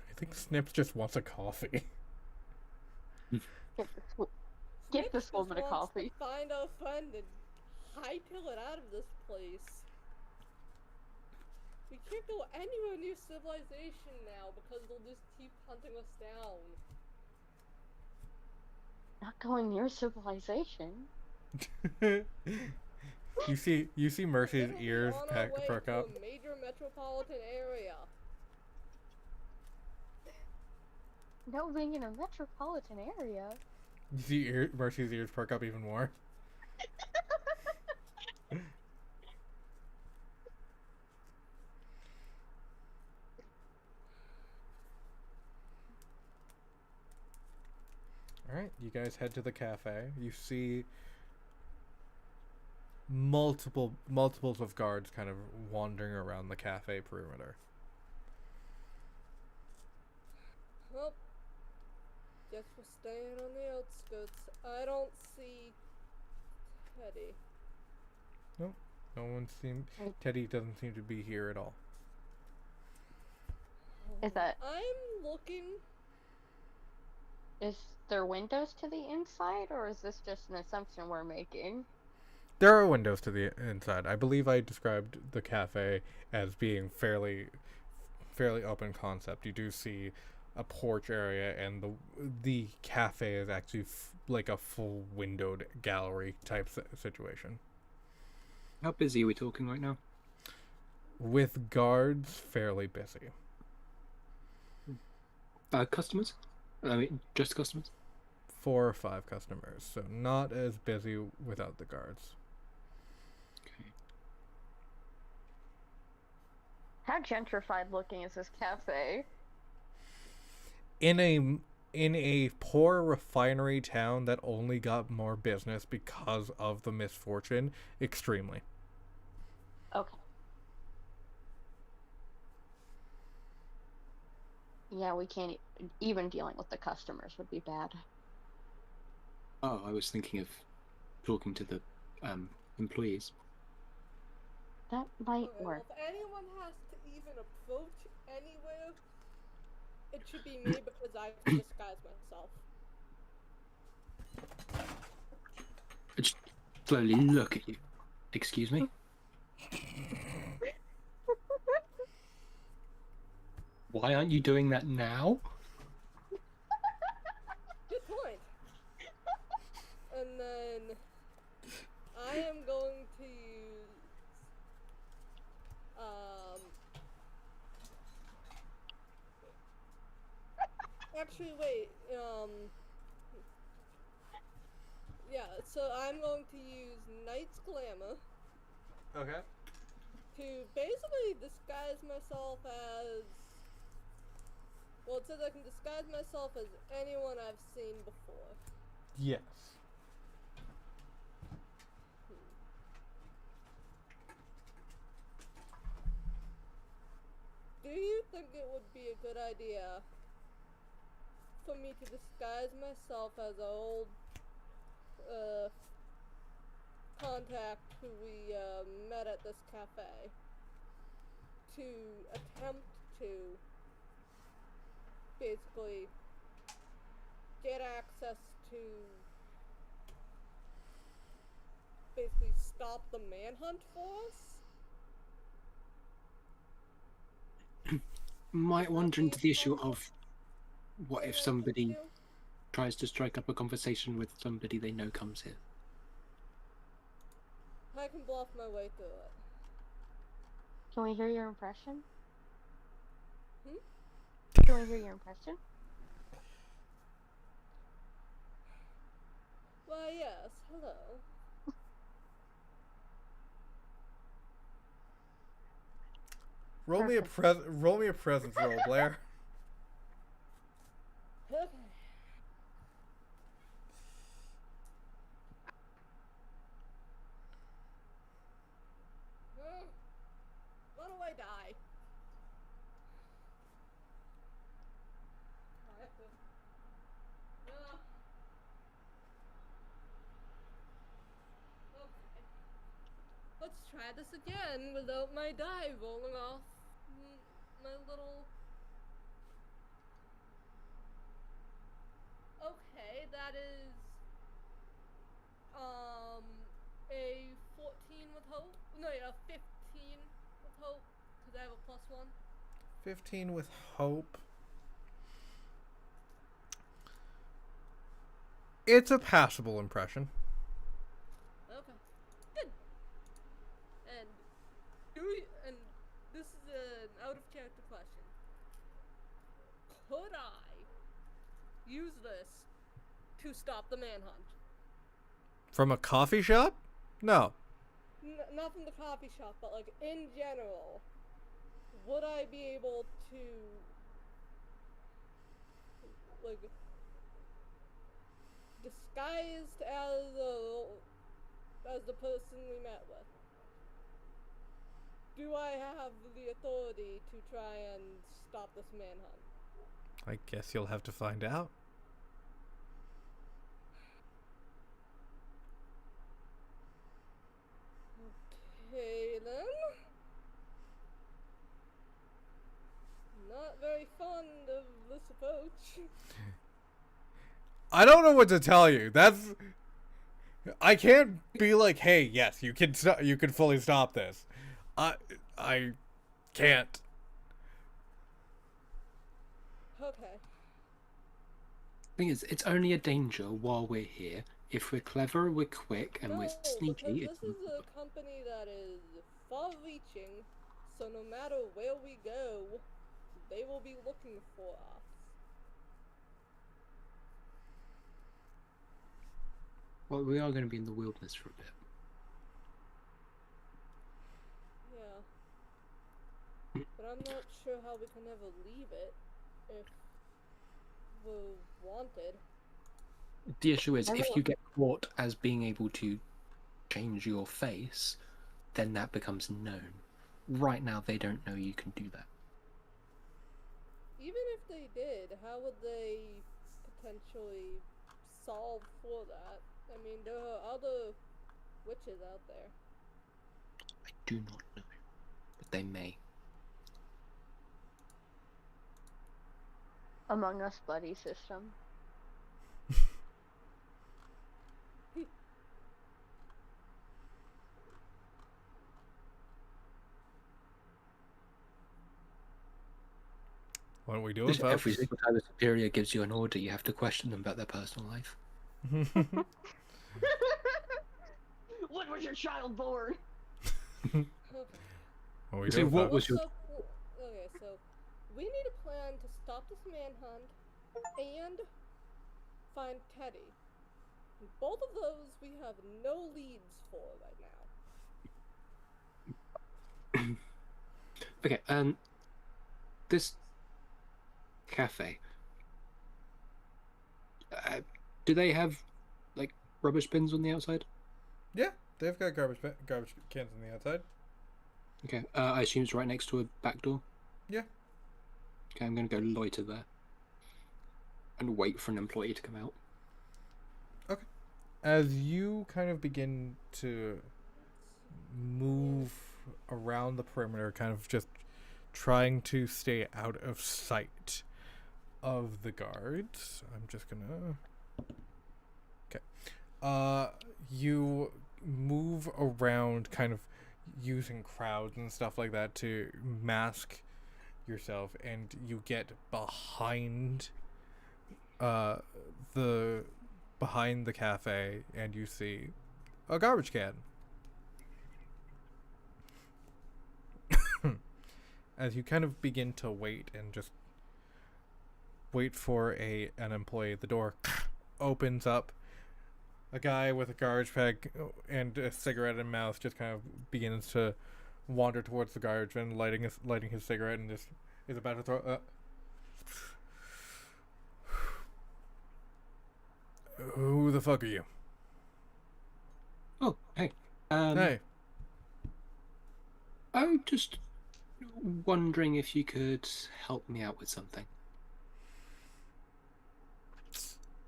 S1: I think Snips just wants a coffee.
S2: Get this woman a
S3: Just wants
S2: coffee.
S3: to find our friend and hightail it out of this place. We can't go anywhere near civilization now because they'll just keep hunting us down.
S2: Not going near civilization.
S1: You see Mercy's
S3: It'll be
S1: ears
S3: on our way
S1: perk
S3: to
S1: up.
S3: a major metropolitan area.
S2: No, being in a metropolitan area.
S1: You see Mercy's ears perk up even more. Alright, you guys head to the cafe. You see multiples of guards kind of wandering around the cafe perimeter.
S3: Well, guess we're staying on the outskirts. I don't see Teddy.
S1: No one Teddy doesn't seem to be here at all.
S2: Is that?
S3: I'm looking.
S2: Is there windows to the inside, or is this just an assumption we're making?
S1: There are windows to the inside. I believe I described the cafe as being fairly open concept. You do see a porch area, and the cafe is actually like a full windowed gallery type situation.
S4: How busy are we talking right now?
S1: With guards, fairly busy.
S4: Customers? I mean, just customers?
S1: 4 or 5 customers, so not as busy without the guards.
S4: Okay.
S2: How gentrified looking is this cafe?
S1: In a poor refinery town that only got more business because of the Misfortune, extremely.
S2: Okay. Yeah, we can't even dealing with the customers would be bad.
S4: Oh, I was thinking of talking to the employees.
S2: That might
S3: Okay,
S2: work.
S3: well, if anyone has to even approach anywhere, it should be me because I can disguise myself.
S4: I just slowly look at you. Excuse me? Why aren't you doing that now?
S3: Good point. And then I am going to use actually wait, yeah, so I'm going to use Knight's Glamour
S1: Okay.
S3: to basically disguise myself as, well, it says I can disguise myself as anyone I've seen before.
S1: Yes.
S3: Do you think it would be a good idea for me to disguise myself as an old contact who we met at this cafe to attempt to basically get access to basically stop the manhunt for us?
S4: Might wander into the issue of what
S3: Thing
S4: if
S3: I could
S4: somebody
S3: do?
S4: tries to strike up a conversation with somebody they know comes here.
S3: I can bluff my way through it.
S2: Can we hear your impression?
S3: Hmm?
S2: Can we hear your impression?
S3: Why, yes, hello.
S1: Roll me a presence roll, Blair.
S3: Okay. Run away, die. I have to. Okay. Let's try this again without my die rolling off my little. Okay, that is a 14 with hope. No, a 15 with hope because I have a +1.
S1: 15 with hope. It's a passable impression.
S3: Okay, good. And and this is an out of character question. Could I use this to stop the manhunt?
S1: From a coffee shop? No.
S3: Not from the coffee shop, but like in general, would I be able to like disguised as the person we met with? Do I have the authority to try and stop this manhunt?
S1: I guess you'll have to find out.
S3: Okay then. Not very fond of this approach.
S1: I don't know what to tell you. I can't be like, "Hey, yes, you can fully stop this." I can't.
S3: Okay.
S4: Thing is, it's only a danger while we're here. If we're clever, we're quick, and we're
S3: No, because
S4: sneaky, it's
S3: this is a company that is far-reaching, so no matter where we go, they will be looking for us.
S4: well, we are going to be in the wilderness for a bit.
S3: Yeah. But I'm not sure how we can ever leave it if we're wanted.
S4: The issue is,
S2: I
S4: if
S2: will-
S4: you get caught as being able to change your face, then that becomes known. Right now, they don't know you can do that.
S3: Even if they did, how would they potentially solve for that? I mean, there are other witches out there.
S4: I do not know, but they may.
S2: Among Us buddy system.
S1: What are we doing, folks?
S4: Every single time a superior gives you an order, you have to question them about their personal life.
S2: When was your child born?
S3: Okay.
S1: What are we
S4: See,
S1: doing,
S4: what
S1: folks?
S4: was your...
S3: Okay, so we need a plan to stop this manhunt and find Teddy. Both of those we have no leads for right now.
S4: Okay, this cafe. Do they have, like, rubbish bins on the outside?
S1: Yeah, they've got garbage cans on the outside.
S4: Okay, I assume it's right next to a back door?
S1: Yeah.
S4: Okay, I'm going to go loiter there. And wait for an employee to come out.
S1: Okay. As you kind of begin to move around the perimeter, kind of just trying to stay out of sight of the guards, I'm just gonna... Okay. You move around kind of using crowds and stuff like that to mask yourself, and you get behind the cafe, and you see a garbage can. As you kind of begin to wait and just wait for an employee, the door opens up. A guy with a garbage bag and a cigarette in mouth just kind of begins to wander towards the garbage bin, lighting his cigarette, and just is about to throw. Who the fuck are you?
S4: Oh, hey.
S1: Hey.
S4: I'm just wondering if you could help me out with something.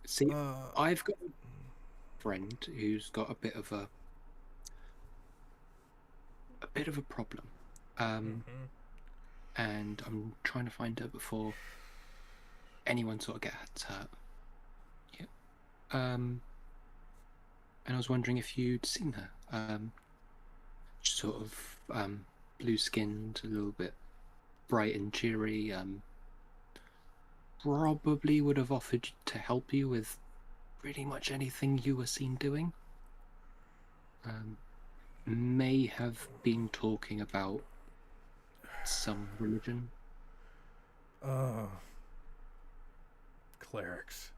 S4: See, I've got a friend who's got a bit of a problem. And I'm trying to find her before anyone sort of gets hurt. Yeah. And I was wondering if you'd seen her. Sort of blue-skinned, a little bit bright and cheery. Probably would have offered to help you with pretty much anything you were seen doing. May have been talking about some religion.
S1: Clerics.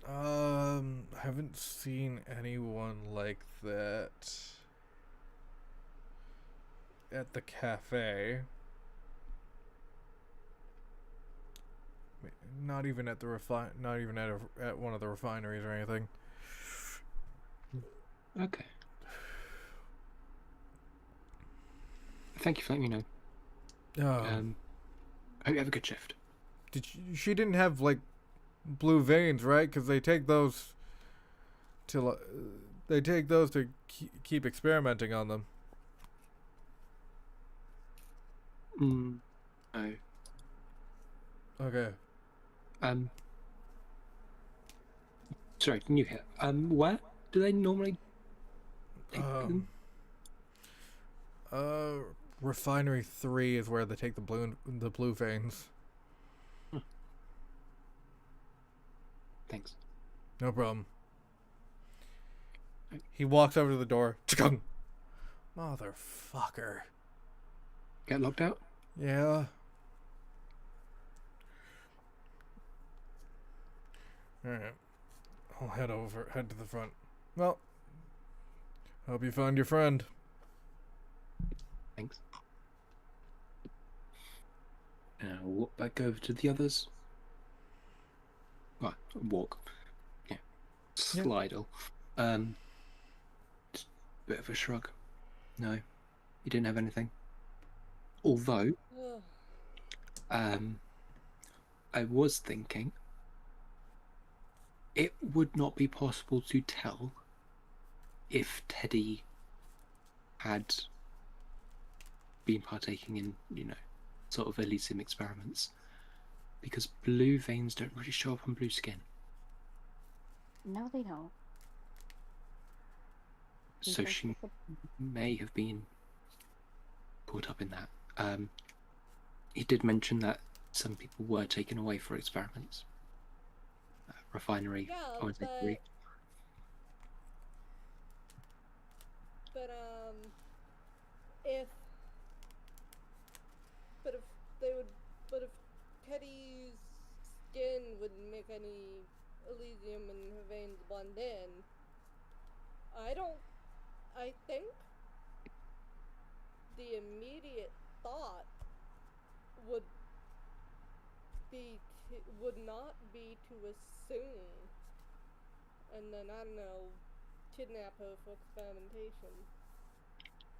S1: Haven't seen anyone like that at the cafe. Not even at the not even at one of the refineries or anything.
S4: Okay. Thank you for letting me know. Hope you have a good shift.
S1: She didn't have like blue veins, right? Because they take those to keep experimenting on them.
S4: No.
S1: Okay.
S4: Sorry, new here. Where do they normally take them?
S1: Refinery 3 is where they take the blue veins.
S4: Thanks.
S1: No problem. He walks over to the door. Chuggung! Motherfucker.
S4: Get locked out?
S1: Yeah. Alright. I'll head to the front. Well, hope you found your friend.
S4: Thanks. And I'll walk back over to the others. Well, walk. Yeah. Slidle. Just a bit of a shrug. No, he didn't have anything. Although, I was thinking it would not be possible to tell if Teddy had been partaking in, sort of Elysium experiments, because blue veins don't really show up on blue skin.
S2: No, they don't.
S4: So she may have been caught up in that. He did mention that some people were taken away for experiments. Refinery, I would say 3.
S3: But if Teddy's skin wouldn't make any Elysium in her veins blend in, I think the immediate thought would not be to assume and then, I don't know, kidnap her for experimentation.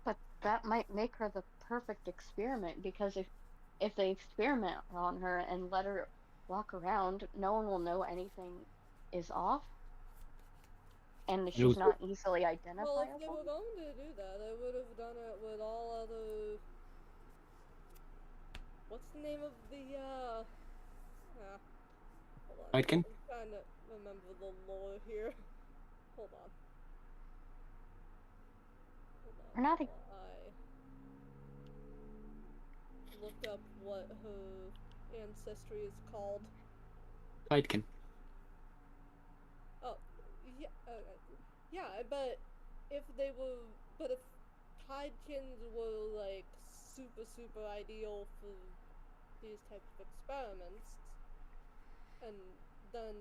S2: But that might make her the perfect experiment, because if they experiment on her and let her walk around, no one will know anything is off, and she's not easily identifiable.
S3: Well, if they were going to do that, they would have done it with all other... What's the name of the, hold on.
S4: Sidekin?
S3: I'm trying to remember the lore here. Hold on.
S2: We're not
S3: I looked up what her ancestry is called.
S4: Sidekin.
S3: Oh, yeah, yeah, but if Tidekins were, like, super ideal for these types of experiments, and then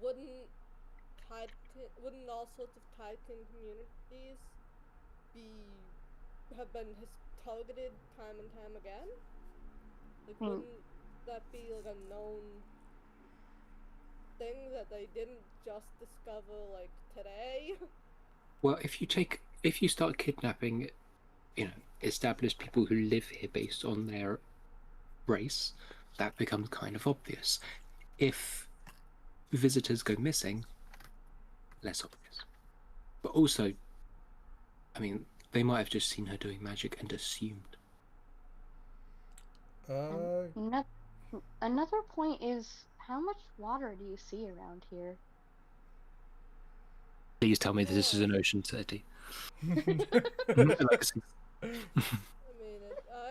S3: wouldn't all sorts of Tidekin communities have been targeted time and time again? Like, wouldn't that be like a known thing that they didn't just discover, like, today?
S4: Well, if you start kidnapping, established people who live here based on their race, that becomes kind of obvious. If visitors go missing, less obvious. But also, I mean, they might have just seen her doing magic and assumed.
S2: Another point is, how much water do you see around here?
S4: Please tell me this is an ocean city.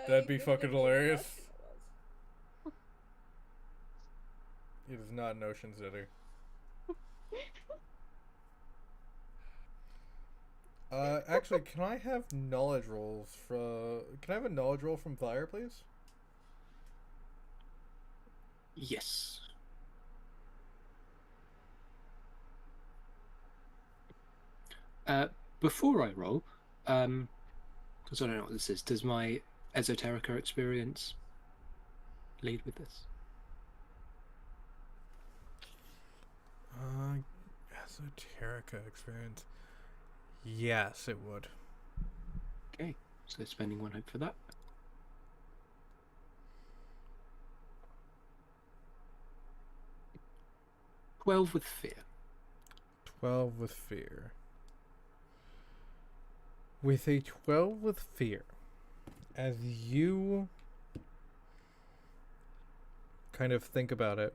S1: That'd be fucking hilarious. It is not an ocean city. Actually, can I have knowledge rolls from... Can I have a knowledge roll from Fire, please?
S4: Yes. Before I roll, because I don't know what this is, does my esoterica experience lead with this?
S1: Esoterica experience. Yes, it would.
S4: Okay, so spending 1 hope for that. "12 with fear."
S1: 12 with fear. With a 12 with fear, as you kind of think about it,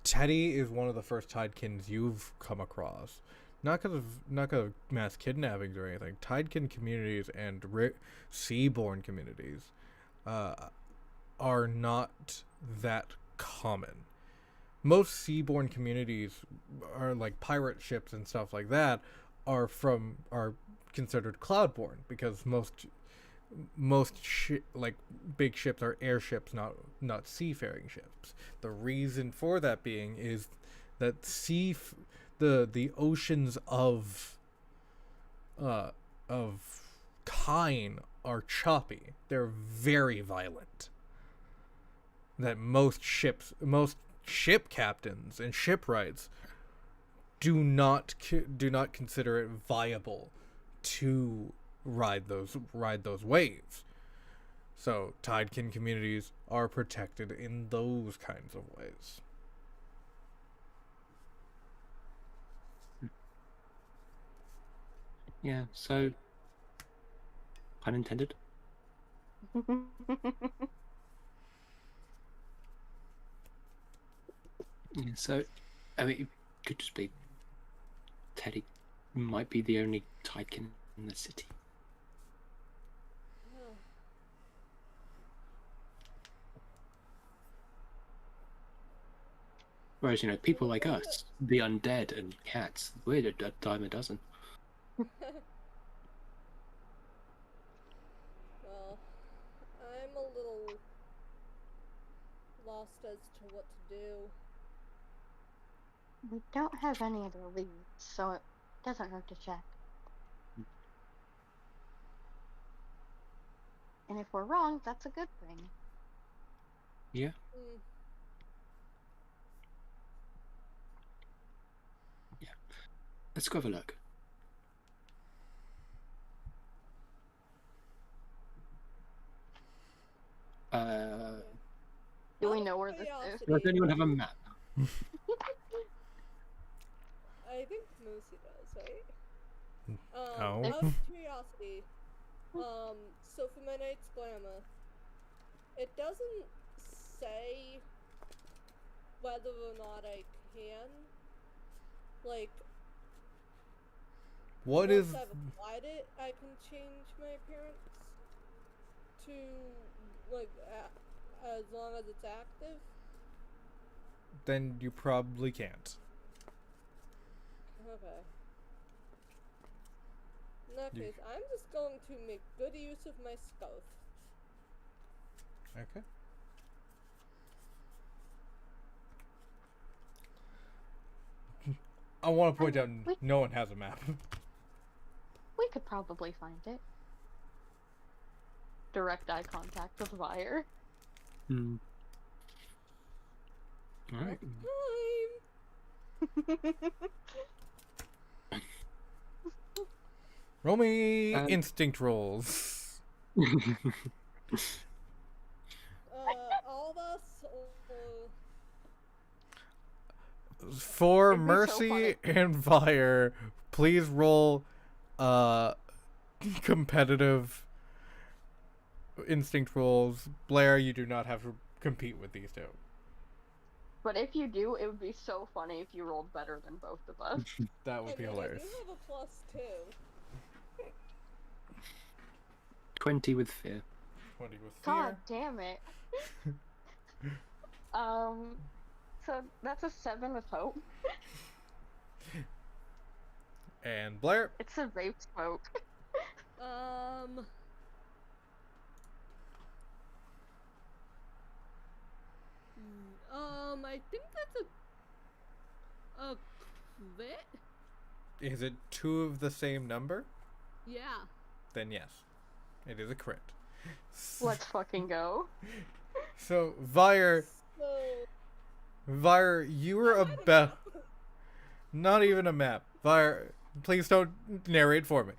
S1: Teddy is one of the first Tidekins you've come across. not 'cause of mass kidnappings or anything. Tidekin communities and seaborne communities are not that common. Most seaborne communities are like pirate ships and stuff like that are considered cloudborne because like big ships are airships, not seafaring ships. The reason for that being is that the oceans of Kine are choppy. They're very violent. That most ship captains and shipwrights do not consider it viable to ride those waves. So Tidekin communities are protected in those kinds of ways.
S4: Yeah, so pun intended. Yeah, so I mean, it could just be Teddy might be the only Tidekin in the city.
S3: Oh.
S4: Whereas, people like us, the undead and cats, we're a dime a dozen.
S3: Well, I'm a little lost as to what to do.
S2: We don't have any other leads, so it doesn't hurt to check. And if we're wrong, that's a good thing.
S4: Yeah.
S3: Mm.
S4: Yeah. Let's go have a look.
S2: Do
S3: Out
S2: we
S3: of
S2: know where this is?
S3: curiosity,
S4: Does anyone have a map?
S3: I think Moosey does, right?
S1: Oh.
S3: Out of curiosity, so for my Knight's Glamour, it doesn't say whether or not I can, like,
S1: What
S3: once
S1: is
S3: I've applied it, I can change my appearance to, like, as long as it's active.
S1: then you probably can't.
S3: Okay. In that
S1: You-
S3: case, I'm just going to make good use of my stealth.
S1: Okay. I want to point out no one has a map.
S2: We could probably find it. Direct eye contact with Vire.
S4: All right.
S3: Time!
S1: Roll me instinct rolls.
S3: All of us, or...
S1: For
S2: It'd be so
S1: Mercy
S2: funny.
S1: and Fire, please roll competitive instinct rolls. Blair, you do not have to compete with these two.
S2: But if you do, it would be so funny if you rolled better than both of us.
S1: That would be hilarious.
S3: I do have a +2.
S4: 20 with fear.
S1: 20 with
S2: God
S1: fear.
S2: damn it. So that's a 7 with hope.
S1: And Blair.
S2: It's a vape smoke.
S3: I think that's a crit?
S1: Is it two of the same number?
S3: Yeah.
S1: Then yes. It is a crit.
S2: Let's fucking go.
S1: So, Vire, you were about... Not even a map. Vire, please don't narrate for me.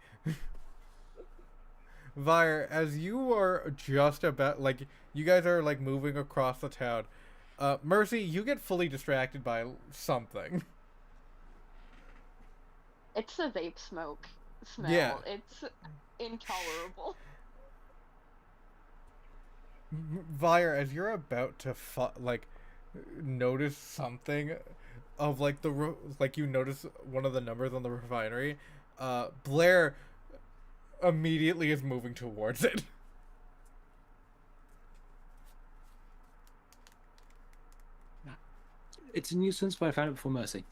S1: Vire, as you are just about... Like, you guys are, like, moving across the town. Mercy, you get fully distracted by something.
S2: It's the vape smoke smell.
S1: Yeah.
S2: It's intolerable.
S1: Vire, as you're about to, notice something, of like like you notice one of the numbers on the refinery, Blair immediately is moving towards it.
S4: It's a nuisance, but I found it before Mercy.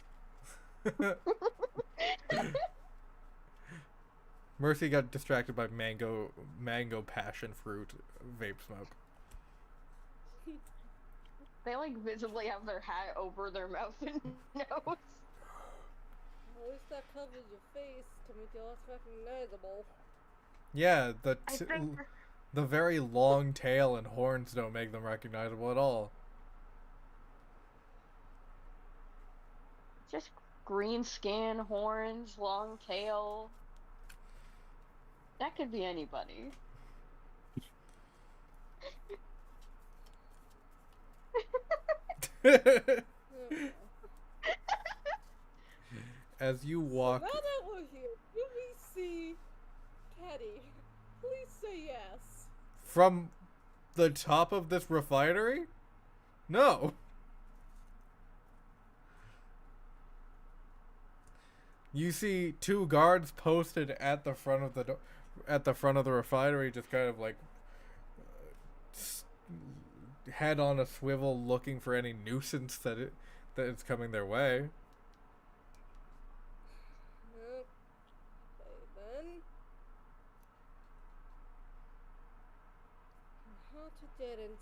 S1: Mercy got distracted by mango passion fruit vape smoke.
S2: They like visibly have their hat over their mouth and nose.
S3: At least that covers your face to make you less recognizable.
S1: Yeah,
S2: I think
S1: the very long tail and horns don't make them recognizable at all.
S2: just green skin, horns, long tail. That could be anybody.
S1: As you walk
S3: Now that we're here, do we see Teddy? Please say yes.
S1: from the top of this refinery? No. You see two guards posted at the front of the refinery, just kind of like head on a swivel, looking for any nuisance that is coming their way.
S3: Okay, then. How to get inside?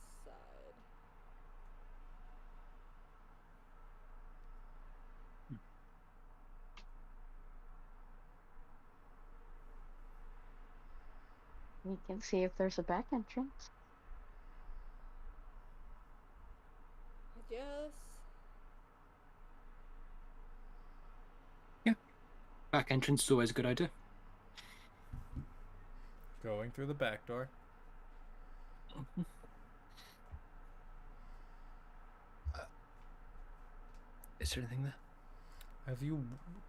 S2: We can see if there's a back entrance.
S3: Yes.
S4: Back entrance is always a good idea.
S1: Going through the back door.
S4: Is there anything there?
S1: As you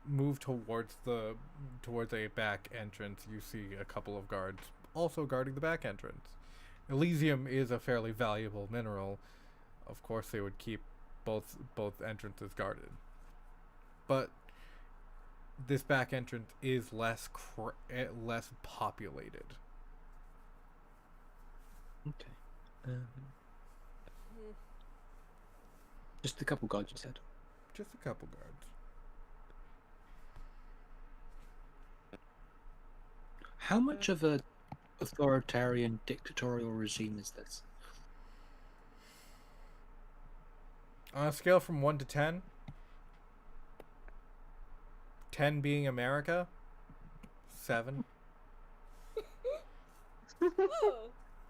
S1: move towards a back entrance, you see a couple of guards also guarding the back entrance. Elysium is a fairly valuable mineral. Of course, they would keep both entrances guarded. But this back entrance is less populated.
S4: Okay. Just a couple guards, you said.
S1: Just a couple guards.
S4: How much of a authoritarian dictatorial regime is this?
S1: On a scale from 1 to 10, 10 being America, 7.
S3: Oh,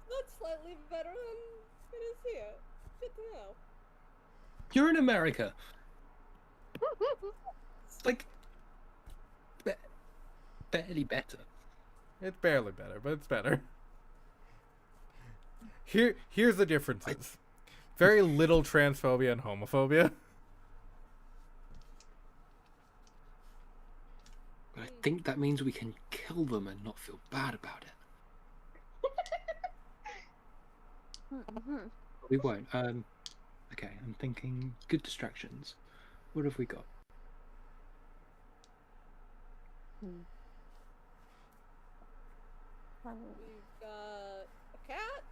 S3: that's slightly better than it is here. Good to know.
S4: You're in America. Like, barely better.
S1: It's barely better, but it's better. Here's the differences. Very little transphobia and homophobia.
S4: But I think that means we can kill them and not feel bad about it. But we won't. Okay, I'm thinking good distractions. What have we got?
S3: We've got a cat.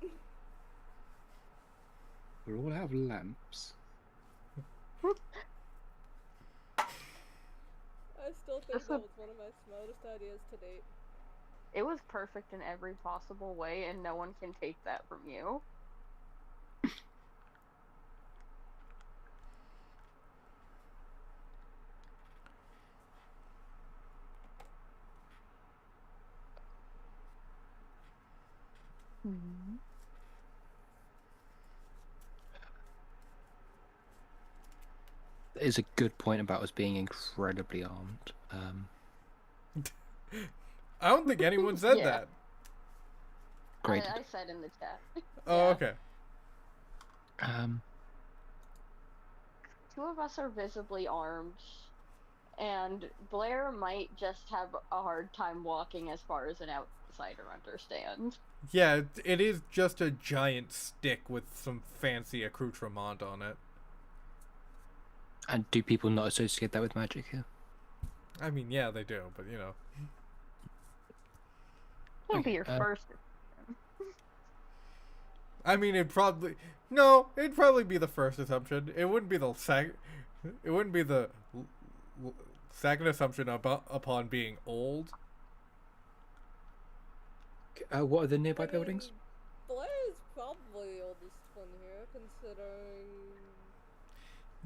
S4: We all have lamps.
S3: I still think that was one of my smartest ideas to date.
S2: It was perfect in every possible way, and no one can take that from you.
S4: That is a good point about us being incredibly armed.
S1: I don't think anyone said
S2: Yeah.
S1: that.
S4: Great.
S2: I said in the chat.
S1: Oh,
S2: Yeah.
S1: okay.
S2: Two of us are visibly armed, and Blair might just have a hard time walking as far as an outsider understands.
S1: Yeah, it is just a giant stick with some fancy accoutrement on it.
S4: And do people not associate that with magic here?
S1: I mean, yeah, they do, but you know.
S2: Can't be
S4: Okay,
S2: your first.
S1: I mean, it'd probably be the first assumption. It wouldn't be the It wouldn't be the second assumption upon being old.
S4: what are the
S3: I
S4: nearby
S3: mean,
S4: buildings?
S3: Blair is probably the oldest one here, considering.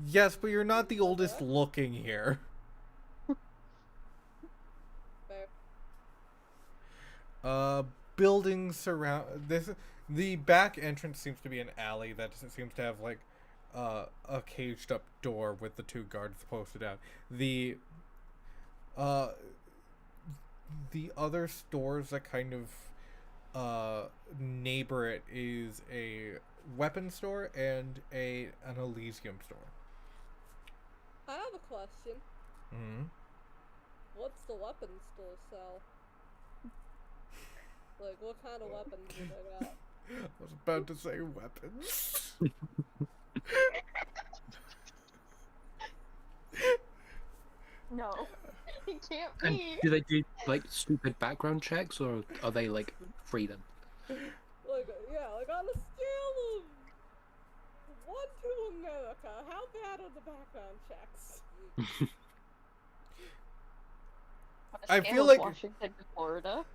S1: Yes, but you're not the oldest looking here.
S3: Fair.
S1: Buildings surround this. The back entrance seems to be an alley that seems to have like a caged up door with the two guards posted out. Uh the other stores that kind of neighbor it is a weapon store and an Elysium store.
S3: I have a question.
S1: Mm-hmm.
S3: What's the weapons store sell? Like, what kind of weapons do they got?
S1: I was about to say weapons.
S2: No, it can't
S4: And
S2: be.
S4: do they do like stupid background checks, or are they like freedom?
S3: Like, yeah, like on a scale of 1 to America, how bad are the background checks?
S2: On a
S1: I
S2: scale
S1: feel
S2: of
S1: like-
S2: Washington to Florida.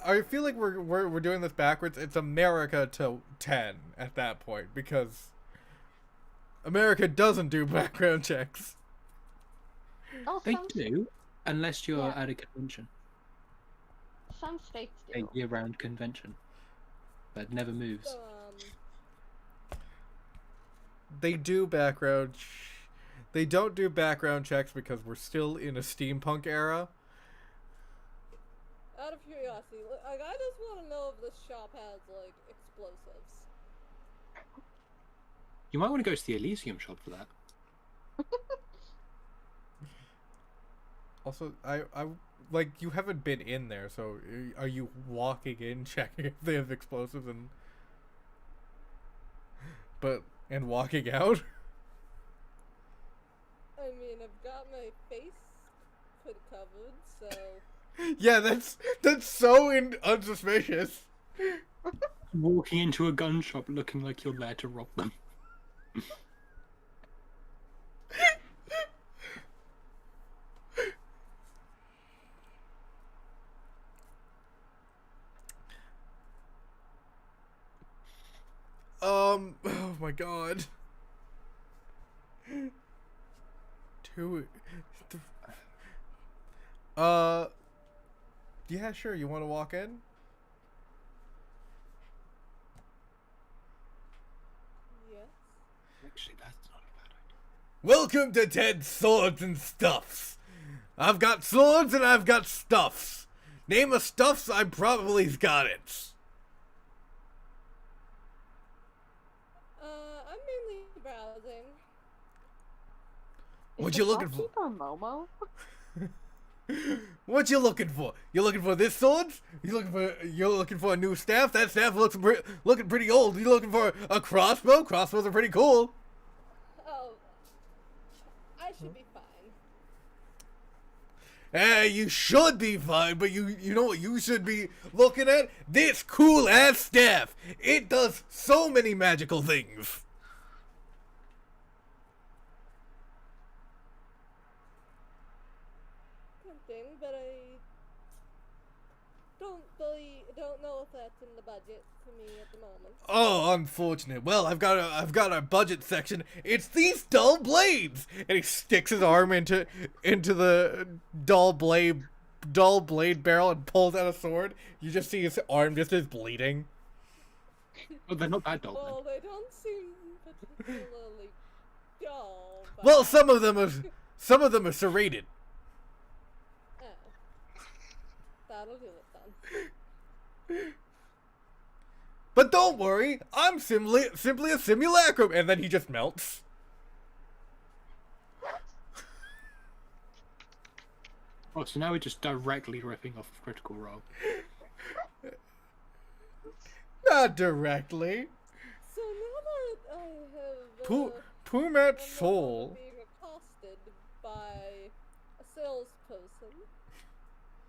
S1: I feel like we're doing this backwards. It's America to 10 at that point because America doesn't do background checks.
S2: Oh,
S4: They do, unless you're
S2: Yeah.
S4: at a convention,
S2: some states
S4: a
S2: do.
S4: year-round convention that never moves.
S3: So,
S1: They do background. They don't do background checks because we're still in a steampunk era.
S3: out of curiosity, like, I just want to know if this shop has, like, explosives.
S4: You might want to go to the Elysium shop for that.
S1: Also, I like you haven't been in there, so are you walking in checking if they have explosives and walking out?
S3: I mean, I've got my face covered, so.
S1: Yeah, that's so unsuspicious.
S4: Walking into a gun shop looking like you're there to rob them.
S1: Oh my god. Yeah, sure, you want to walk in?
S3: Yes.
S4: Actually, that's not a bad idea.
S1: Welcome to Ted's Swords and Stuffs. I've got swords and I've got stuffs. Name of stuffs, I probably's got it.
S3: I'm mainly browsing.
S1: What
S2: Is
S1: you
S2: the
S1: looking for?
S2: shopkeeper Momo?
S1: What you looking for? You looking for this sword? You're looking for a new staff? That staff looks looking pretty old. You looking for a crossbow? Crossbows are pretty cool.
S3: Oh. I should be fine.
S1: Hey, you should be fine, but you know what you should be looking at? This cool ass staff. It does so many magical things.
S3: Tempting, but I don't know if that's in the budget for me at the moment.
S1: Oh, unfortunate. Well, I've got a budget section. It's these dull blades, and he sticks his arm into the dull blade barrel and pulls out a sword. You just see his arm just is bleeding.
S4: Oh, they're not bad,
S3: Well, they don't seem particularly dull. But
S1: Well, some of them are serrated.
S3: Oh. That'll do it then.
S1: But don't worry, I'm simply a simulacrum, and then he just melts.
S4: Oh, so now we're just directly ripping off of Critical Role.
S1: Not directly.
S3: So now that I have
S1: Pumat
S3: I'm no
S1: Soul.
S3: longer being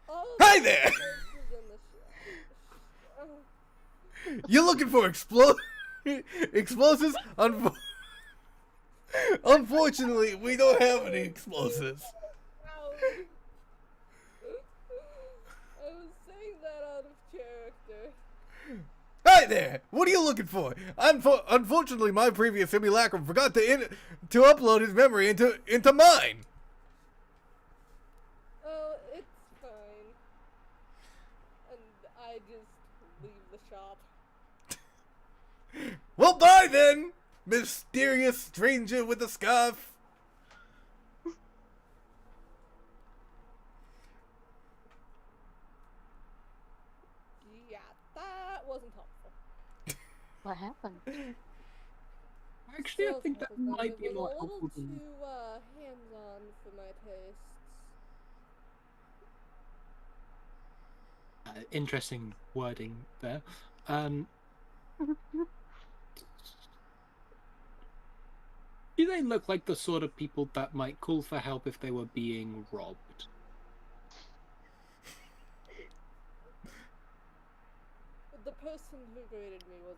S3: All of
S1: Hi
S3: the
S1: there!
S3: explosives in the shop.
S1: You looking for explosives? Unfortunately, we don't have any explosives.
S3: Loud. I was saying that out of character.
S1: Hi there! What are you looking for? Unfortunately, my previous simulacrum forgot to upload his memory into mine.
S3: Oh, it's fine. And I just leave the shop.
S1: Well, bye then, mysterious stranger with a scarf.
S3: Yeah, that wasn't helpful.
S2: What happened?
S4: Actually, I
S3: Sales
S4: think that might be
S3: representative,
S4: more
S3: a little
S4: helpful than.
S3: too hands-on for my tastes.
S4: Interesting wording there. Do they look like the sort of people that might call for help if they were being robbed?
S3: The person who greeted me was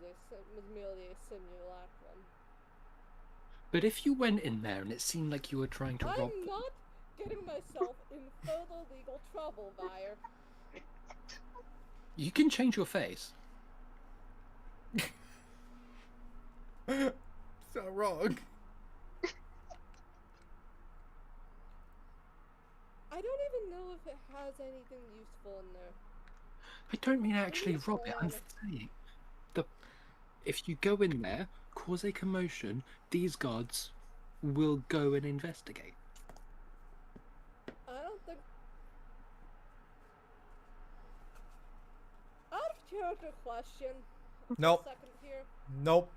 S3: merely a simulacrum.
S4: But if you went in there and it seemed like you were trying to rob
S3: I'm
S4: them,
S3: not getting myself in further legal trouble, Vire.
S4: you can change your face.
S1: It's not wrong.
S3: I don't even know if it has anything useful in there.
S4: I don't mean actually
S3: Please
S4: rob it. I'm
S3: plan.
S4: saying if you go in there, cause a commotion, these guards will go and investigate.
S3: I don't think. Out of character question.
S1: Nope.
S3: Second here.
S1: Nope.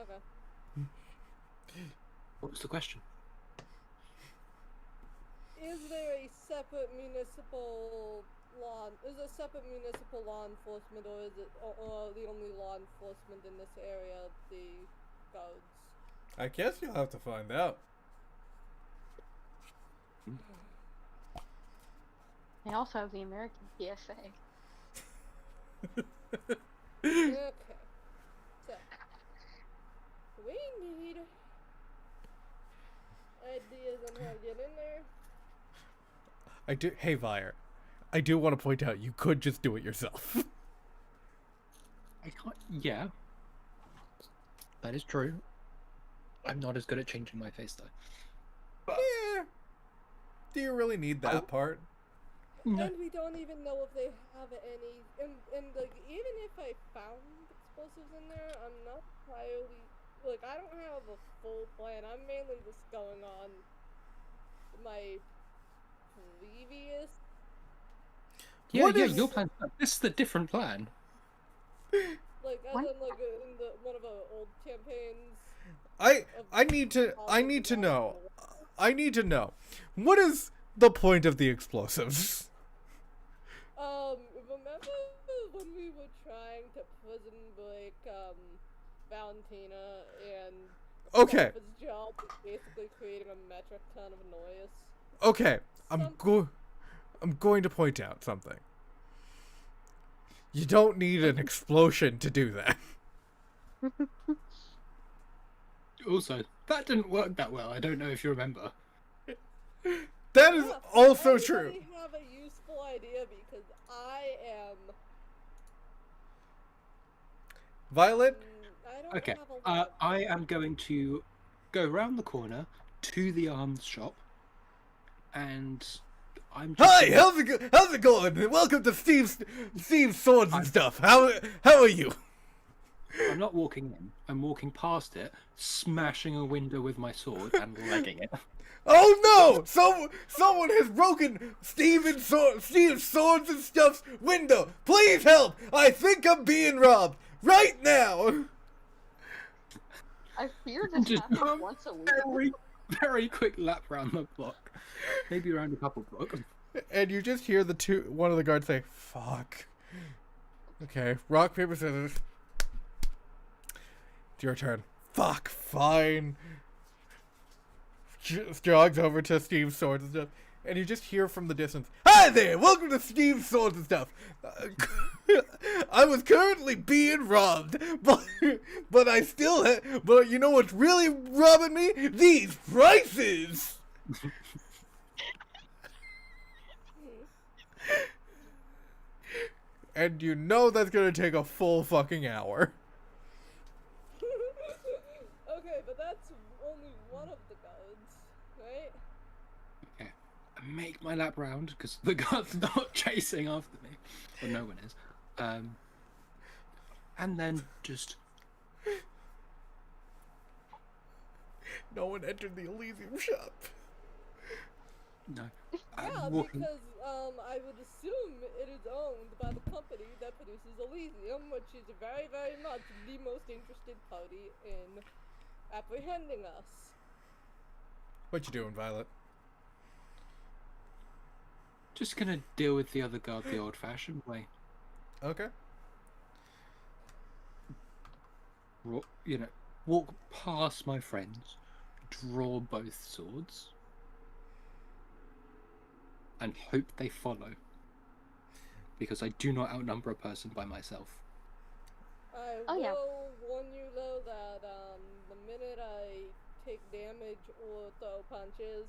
S3: Okay.
S4: What was the question?
S3: Is there a separate municipal law? Is there separate municipal law enforcement, or is it or the only law enforcement in this area the guards?
S1: I guess you'll have to find out.
S2: They also have the American PSA.
S3: Okay. So we need ideas on how to get in there.
S1: I do. Hey, Vire. I do want to point out you could just do it yourself.
S4: I can't. Yeah, that is true. I'm not as good at changing my face though.
S1: Yeah. Do you really need that part?
S4: No.
S3: And we don't even know if they have any. And like, even if I found explosives in there, I'm not entirely. Like, I don't have a full plan. I'm mainly just going on my previous.
S4: Yeah,
S1: What
S4: yeah,
S1: is-
S4: your plan. This is the different plan.
S3: Like, as
S2: What?
S3: in, like, in one of our old campaigns.
S1: I need to know. I need to know. What is the point of the explosives?
S3: Remember when we were trying to prison break, Valentina and
S1: Okay.
S3: his job was basically creating a metric ton of noise.
S1: Okay. I'm
S3: Some-
S1: going to point out something. You don't need an explosion to do that.
S4: Also, that didn't work that well. I don't know if you remember.
S1: That is
S3: Yeah,
S1: also
S3: anybody
S1: true.
S3: have a useful idea, because I am.
S1: Violet,
S3: I don't
S4: Okay,
S3: have a lot.
S4: I am going to go round the corner to the arms shop, and I'm just
S1: hi. How's it going? Welcome to Steve's Swords and Stuff. How are you?
S4: I'm not walking in. I'm walking past it, smashing a window with my sword and legging it.
S1: Oh no! Someone has broken Steve's Swords and Stuff's window. Please help! I think I'm being robbed right now.
S2: I fear this
S4: Just
S2: happens once a week.
S4: very, very quick lap round the block, maybe around a couple blocks.
S1: And you just hear one of the guards say, "Fuck." Okay, rock paper scissors. It's your turn. Fuck. Fine. jogs over to Steve's swords and stuff, and you just hear from the distance, "Hi there, welcome to Steve's Swords and Stuff. I was currently being robbed, but I still but you know what's really robbing me? These prices!" And you know that's gonna take a full fucking hour.
S3: Okay, but that's only one of the guards, right?
S4: Okay. I make my lap round because the guard's not chasing after me. Well, no one is. And then just
S1: No one entered the Elysium shop.
S4: no.
S3: Yeah,
S4: Walking.
S3: because I would assume it is owned by the company that produces Elysium, which is very, very much the most interested party in apprehending us.
S1: What you doing, Violet?
S4: Just gonna deal with the other guard the old-fashioned way.
S1: Okay.
S4: You know, walk past my friends, draw both swords, and hope they follow. Because I do not outnumber a person by myself.
S3: I
S2: Oh,
S3: will
S2: yeah.
S3: warn you though that the minute I take damage or throw punches,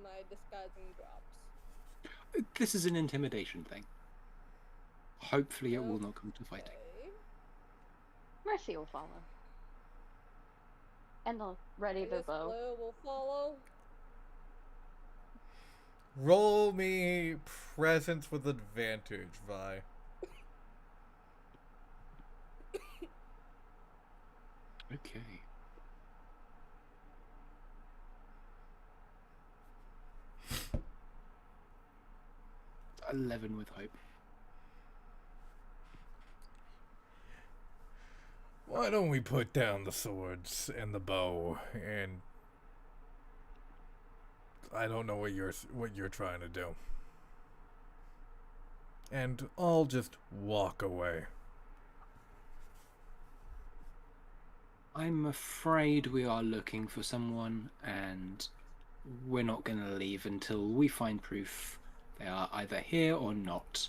S3: my disguising drops.
S4: This is an intimidation thing. Hopefully it will not come to fighting.
S3: Okay.
S2: Mercy will follow. And they'll ready
S3: I
S2: their
S3: guess
S2: bow.
S3: Blair will follow.
S1: Roll me presence with advantage, Vi.
S4: Okay. It's 11 with hope.
S1: Why don't we put down the swords and the bow, and I don't know what you're trying to do. And I'll just walk away.
S4: I'm afraid we are looking for someone, and we're not going to leave until we find proof they are either here or not.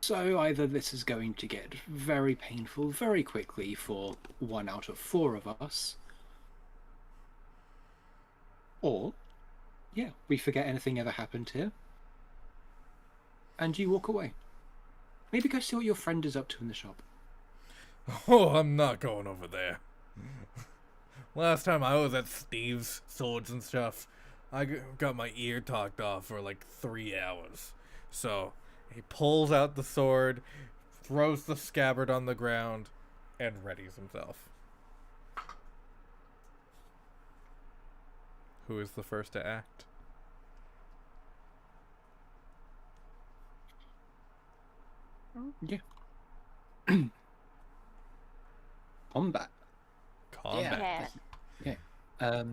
S4: So either this is going to get very painful very quickly for 1 out of 4 of us, or, yeah, we forget anything ever happened here, and you walk away. Maybe go see what your friend is up to in the shop.
S1: Oh, I'm not going over there. Last time I was at Steve's Swords and Stuff, I got my ear talked off for like 3 hours. So he pulls out the sword, throws the scabbard on the ground, and readies himself. Who is the first to act?
S4: Yeah. Combat.
S1: Combat.
S2: Yeah.
S4: Yeah.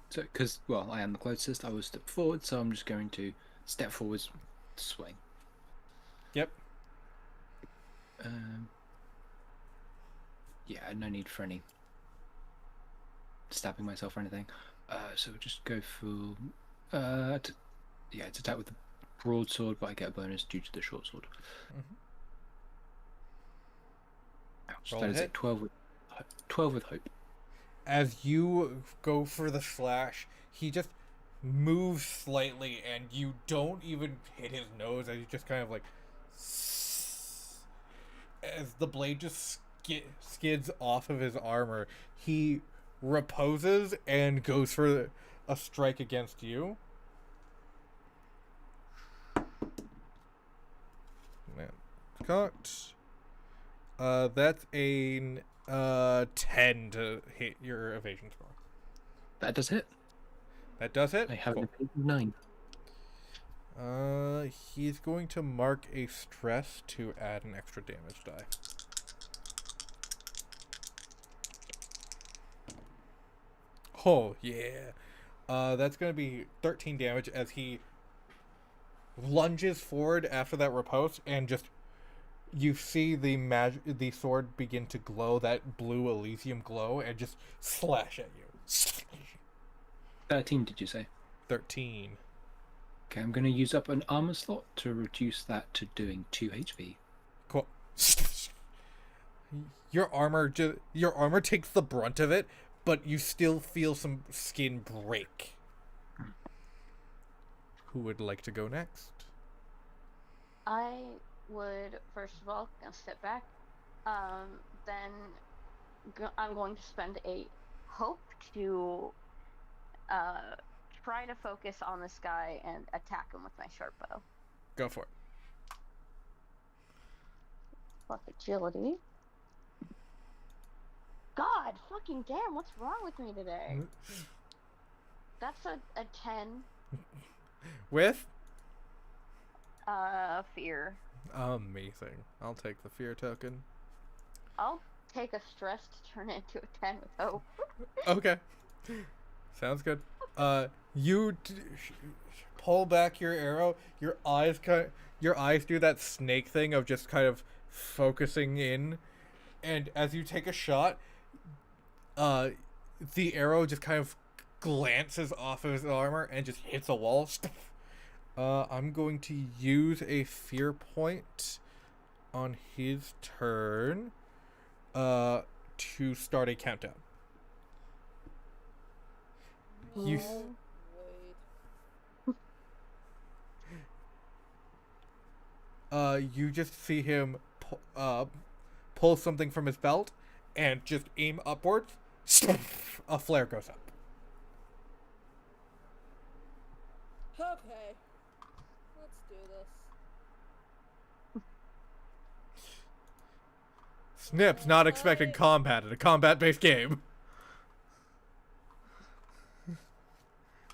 S4: So, because, well, I am the closest, I will step forward, so I'm just going to step forward, swing.
S1: Yep.
S4: Yeah, no need for any stabbing myself or anything. So we'll just go for, it's attack with the broadsword, but I get a bonus due to the short sword.
S1: Mm-hmm.
S4: Ouch,
S1: Roll
S4: that is
S1: hit.
S4: a 12 with hope.
S1: As you go for the slash, he just moves slightly, and you don't even hit his nose, as you just kind of like, as the blade just skids off of his armor, he reposes and goes for a strike against you. Man, cocked. That's a 10 to hit your evasion score.
S4: That does hit.
S1: That does hit?
S4: I have
S1: Cool.
S4: an 9.
S1: He's going to mark a stress to add an extra damage die. Oh, yeah. That's going to be 13 damage as he lunges forward after that riposte and just you see the sword begin to glow, that blue Elysium glow, and just slash at you.
S4: 13, did you say?
S1: 13.
S4: Okay, I'm going to use up an armor slot to reduce that to doing 2 HP.
S1: Cool. Your armor takes the brunt of it, but you still feel some skin break. Who would like to go next?
S2: I would first of all gonna step back. Then I'm going to spend a hope to try to focus on this guy and attack him with my sharp bow.
S1: Go for it.
S2: Fuck agility. God fucking damn, what's wrong with me today? That's a 10.
S1: With?
S2: Fear.
S1: Amazing. I'll take the fear token.
S2: I'll take a stress to turn it into a 10 with hope.
S1: Okay. Sounds good. You pull back your arrow. Your eyes do that snake thing of just kind of focusing in, and as you take a shot, the arrow just kind of glances off of his armor and just hits a wall. I'm going to use a fear point on his turn to start a countdown. You
S3: Wait.
S1: you just see him pull something from his belt and just aim upwards. A flare goes up.
S3: Okay. Let's do this.
S1: Snip's not expecting combat in a combat-based game.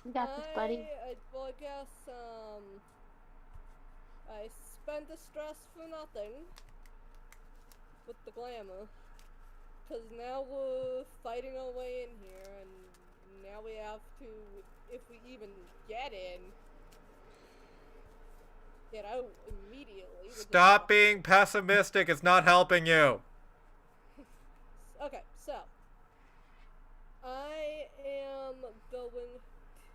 S2: You got this, buddy.
S3: Well, I guess, I spent the stress for nothing with the glamour. Because now we're fighting our way in here, and now we have to, if we even get in, get out immediately.
S1: Stop being pessimistic. It's not helping you.
S3: Okay, so I am going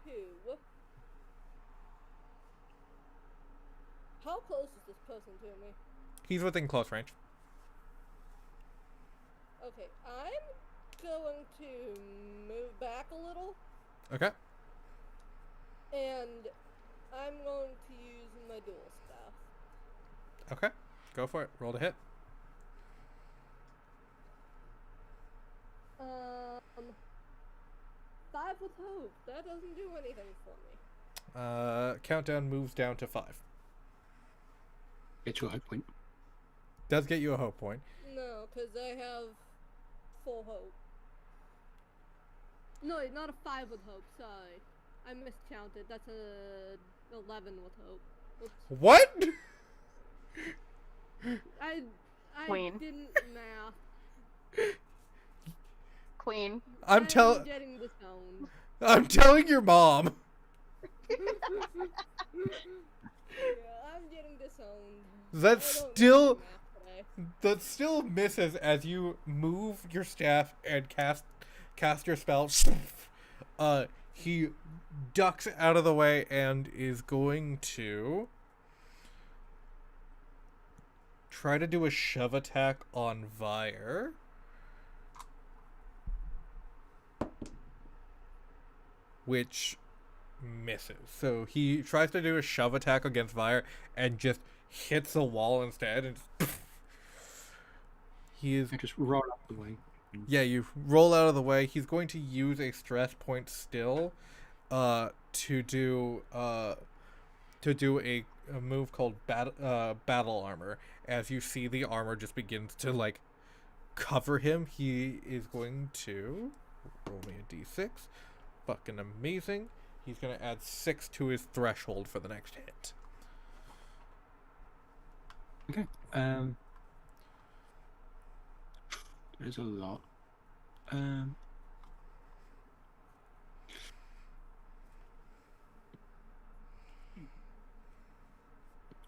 S3: to. How close is this person to me?
S1: He's within close range.
S3: Okay, I'm going to move back a little,
S1: Okay.
S3: and I'm going to use my dual staff.
S1: Okay. Go for it. Roll to hit.
S3: 5 with hope. That doesn't do anything for me.
S1: Countdown moves down to 5.
S4: Get your hope point.
S1: Does get you a hope point.
S3: No, because I have full hope. No, not a 5 with hope, sorry. I miscounted. That's a 11 with hope. Oops.
S1: What?
S3: I
S2: Queen.
S3: didn't math.
S2: Queen.
S1: I'm telling
S3: getting disowned.
S1: I'm telling your mom.
S3: Yeah, I'm getting disowned.
S1: That
S3: I don't
S1: still
S3: know math today.
S1: that still misses as you move your staff and cast your spell. He ducks out of the way and is going to try to do a shove attack on Vire. Which misses. So he tries to do a shove attack against Vire and just hits a wall instead. And he is.
S4: I just roll up the way.
S1: Yeah, you roll out of the way. He's going to use a stress point still, to do a move called battle armor. As you see, the armor just begins to like cover him. He is going to roll me a d6. Fucking amazing. He's gonna add 6 to his threshold for the next hit.
S4: Okay. There's a lot.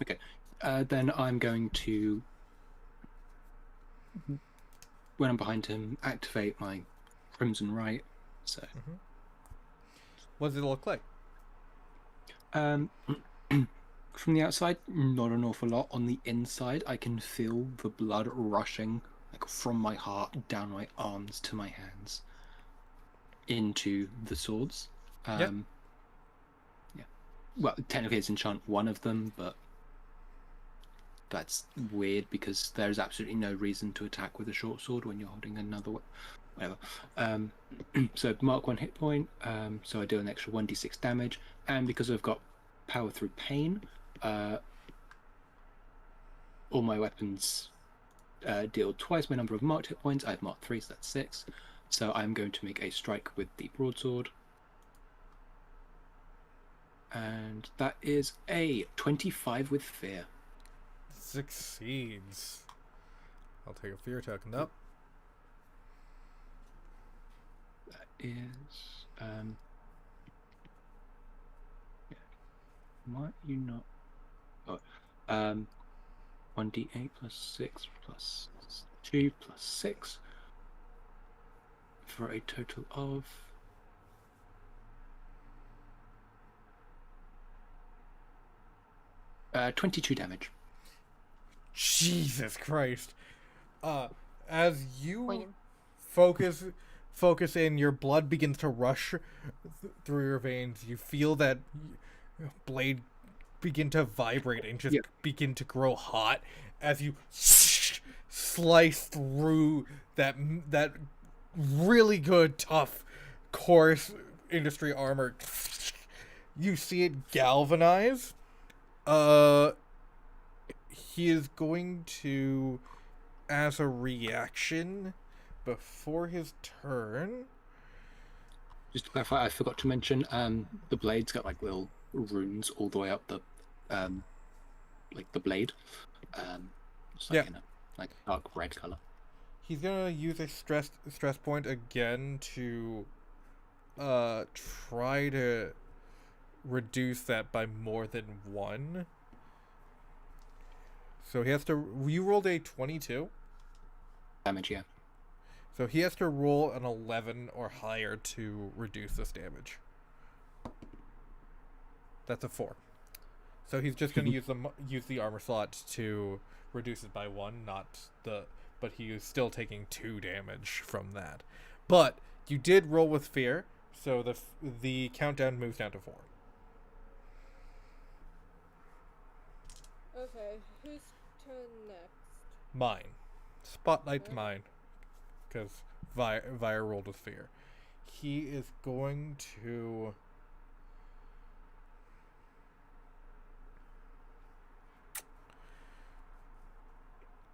S4: Okay. Then I'm going to when I'm behind him, activate my Crimson Right. So,
S1: What does it look like?
S4: from the outside, not an awful lot. On the inside, I can feel the blood rushing like from my heart down my arms to my hands into the swords.
S1: Yeah.
S4: Well, technically it's enchant one of them, but that's weird because there's absolutely no reason to attack with a short sword when you're holding another one. Whatever. So mark 1 hit point. So I do an extra 1d6 damage, and because I've got power through pain, all my weapons deal twice my number of marked hit points. I've marked 3, so that's 6. So I'm going to make a strike with the broadsword. And that is a 25 with fear.
S1: Succeeds. I'll take a fear token up.
S4: That is might you not? Oh, 1d8 plus 6 plus 2 plus 6 for a total of 22 damage.
S1: Jesus Christ. As you
S2: Queen.
S1: focus in, your blood begins to rush through your veins. You feel that blade begin to vibrate and just begin to grow hot as you slice through that really good, tough, coarse industry armor. You see it galvanize. He is going to, as a reaction, before his turn.
S4: Just to clarify, I forgot to mention the blade's got like little runes all the way up the like the blade. It's like in a like dark red color.
S1: He's gonna use a stress point again to try to reduce that by more than 1. So he has to. You rolled a 22.
S4: Damage, yeah.
S1: So he has to roll an 11 or higher to reduce this damage. That's a 4. So he's just going to use the armor slot to reduce it by 1, but he is still taking 2 damage from that. But you did roll with fear, so the countdown moves down to 4.
S3: Okay, whose turn next?
S1: Mine. Spotlight mine. Because Vire rolled with fear. He is going to...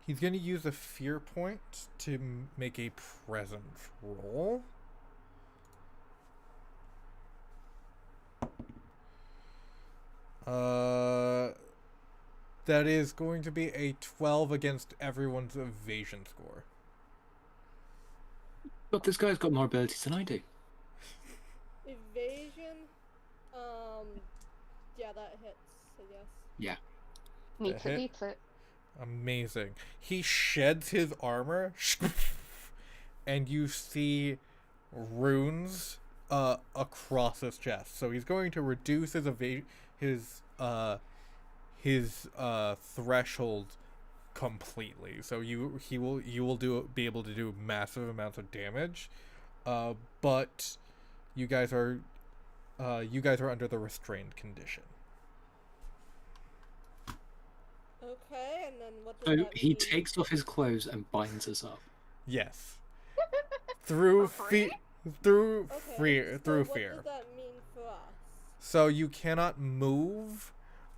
S1: He's going to use a fear point to make a presence roll. That is going to be a 12 against everyone's evasion score.
S4: But this guy's got more abilities than I do.
S3: Evasion? Yeah, that hits, I guess.
S4: Yeah.
S2: Meets it, beats it.
S1: Amazing. He sheds his armor, and you see runes across his chest. So he's going to reduce his threshold completely. So you will be able to do massive amounts of damage, but you guys are under the restrained condition.
S3: Okay, and then what does
S4: So
S3: that
S4: he
S3: mean?
S4: takes off his clothes and binds us up.
S1: Yes. Through fear. Through
S3: Okay,
S1: fear.
S3: so
S1: Through
S3: what
S1: fear.
S3: does that mean for us?
S1: So you cannot move,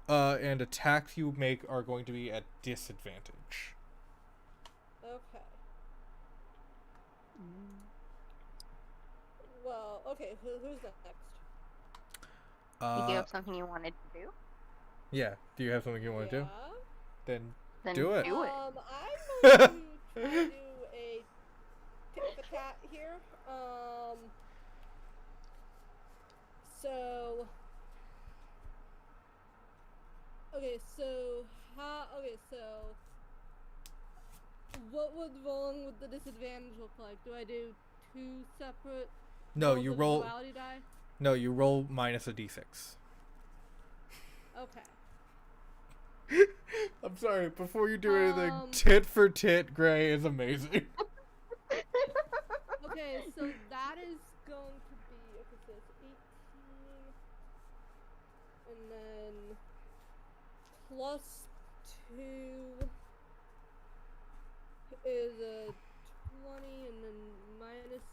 S1: and attacks you make are going to be at disadvantage.
S3: Okay. Well, okay, who's next?
S2: You do have something you wanted to do?
S1: Yeah. Do you have something you want to do? Then do it.
S2: Do it.
S3: I'm going to try to do a tit for tat here. So what would rolling with the disadvantage look like? Do I do 2 separate
S1: No,
S3: rolls
S1: you
S3: of
S1: roll.
S3: duality die?
S1: No, you roll minus a d6.
S3: Okay.
S1: I'm sorry. Before you do anything,
S3: Um,
S1: tit for tit, Gray is amazing.
S3: Okay, so that is going to be okay. So it's 18, and then plus 2 is a 20, and then minus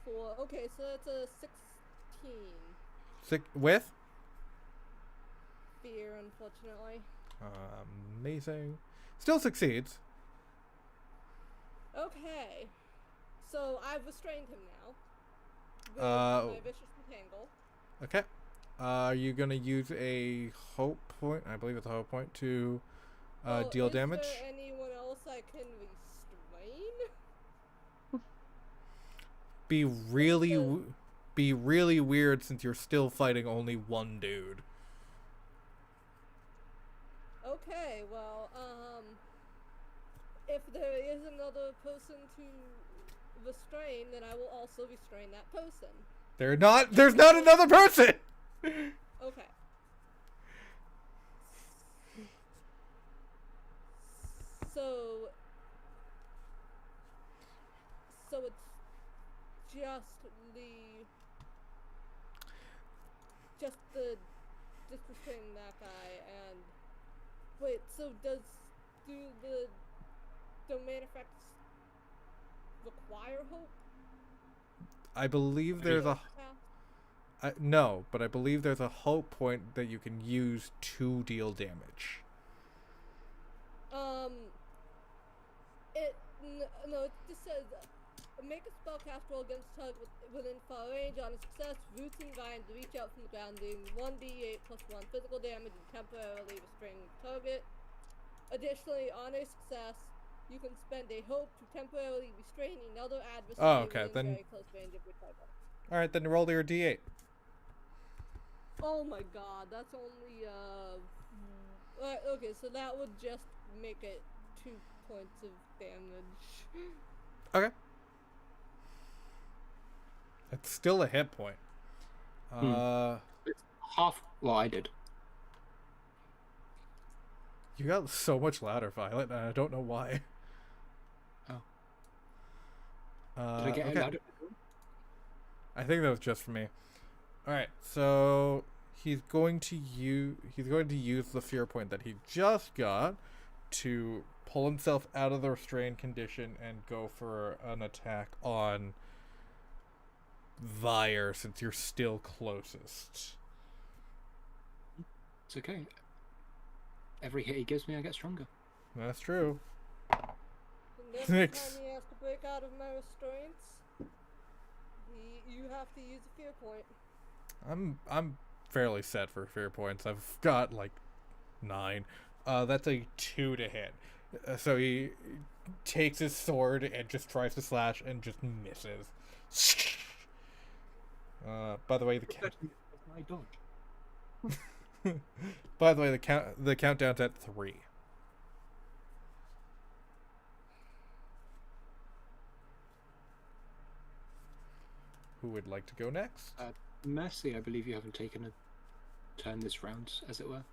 S3: 4. Okay, so that's a 16
S1: With?
S3: fear, unfortunately.
S1: Amazing. Still succeeds.
S3: Okay, so I've restrained him now with my vicious entangle.
S1: Okay. Are you gonna use a hope point? I believe it's a hope point to deal damage.
S3: Is there anyone else I can restrain?
S1: Be really weird since you're still fighting only one dude.
S3: Okay, well, if there is another person to restrain, then I will also restrain that person.
S1: There's not another person.
S3: Okay. So it's just restraining that guy, and wait, so do the domain effects require hope?
S1: I believe there's a no, but I believe there's a hope point that you can use to deal damage.
S3: No, it just says make a spellcast roll against target within far range. On a success, roots and vines reach out from the ground, doing 1d8 plus 1 physical damage and temporarily restraining the target. Additionally, on a success, you can spend a hope to temporarily restrain another adversary within very close range of your target.
S1: Alright, then roll your d8.
S3: Oh my god, that's only okay, so that would just make it 2 points of damage.
S1: Okay. It's still a hit point.
S4: It's half what I did.
S1: You got so much louder, Violet, and I don't know why.
S4: Oh. Did I get it louder?
S1: I think that was just for me. Alright, so he's going to use the fear point that he just got to pull himself out of the restrained condition and go for an attack on Vire, since you're still closest.
S4: It's okay. Every hit he gives me, I get stronger.
S1: That's true.
S3: Next time he has to break out of my restraints, you have to use a fear point.
S1: I'm fairly set for fear points. I've got like 9. That's a 2 to hit. So he takes his sword and just tries to slash and just misses. By the way,
S4: my dodge.
S1: By the way, the countdown's at 3. Who would like to go next?
S4: Mercy, I believe you haven't taken a turn this round, as it were.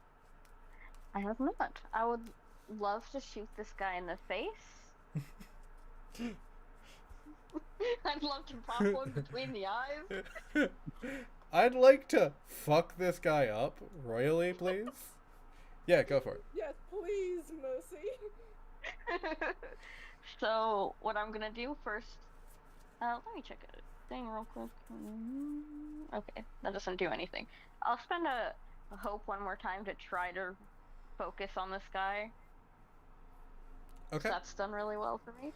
S2: I have not. I would love to shoot this guy in the face. I'd love to pop one between the eyes.
S1: I'd like to fuck this guy up royally, please. Yeah, go for it.
S3: Yes, please, Mercy.
S2: So, what I'm gonna do first... let me check a thing real quick. Okay, that doesn't do anything. I'll spend a hope one more time to try to focus on this guy.
S1: Okay.
S2: That's done really well for me.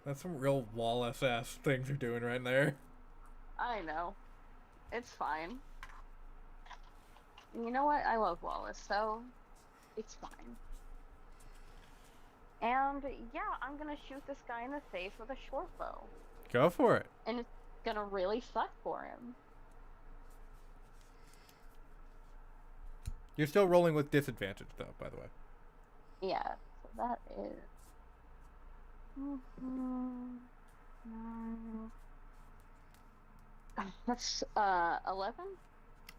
S1: That's some real Wallace-ass things you're doing right there.
S2: I know. It's fine. You know what? I love Wallace, so it's fine. And yeah, I'm gonna shoot this guy in the face with a short bow.
S1: Go for it.
S2: And it's gonna really suck for him.
S1: You're still rolling with disadvantage, though, by the way.
S2: Yeah, so that is. No. That's 11.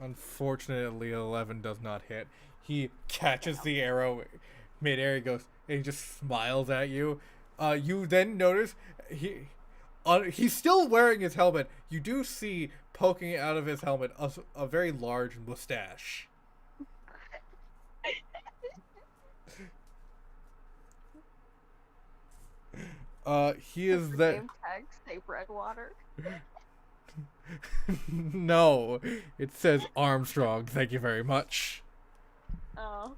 S1: Unfortunately, 11 does not hit. He catches the arrow midair. He goes and he just smiles at you. You then notice he's still wearing his helmet. You do see poking out of his helmet a very large mustache. He is that.
S2: Name tag say Redwater.
S1: No, it says Armstrong. Thank you very much.
S2: Oh.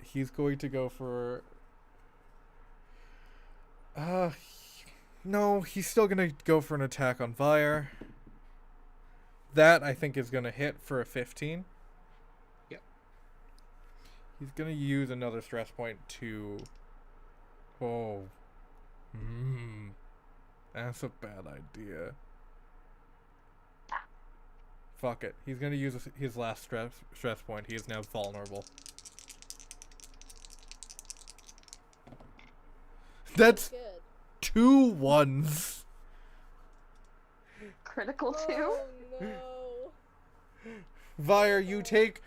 S1: He's going to go for. No, he's still gonna go for an attack on Vire. That I think is gonna hit for a 15.
S4: Yep.
S1: He's gonna use another stress point to. Oh. That's a bad idea. Fuck it. He's gonna use his last stress point. He is now vulnerable. That's
S3: Good.
S1: 2 1s.
S2: Critical 2?
S3: Oh no.
S1: Vire, you take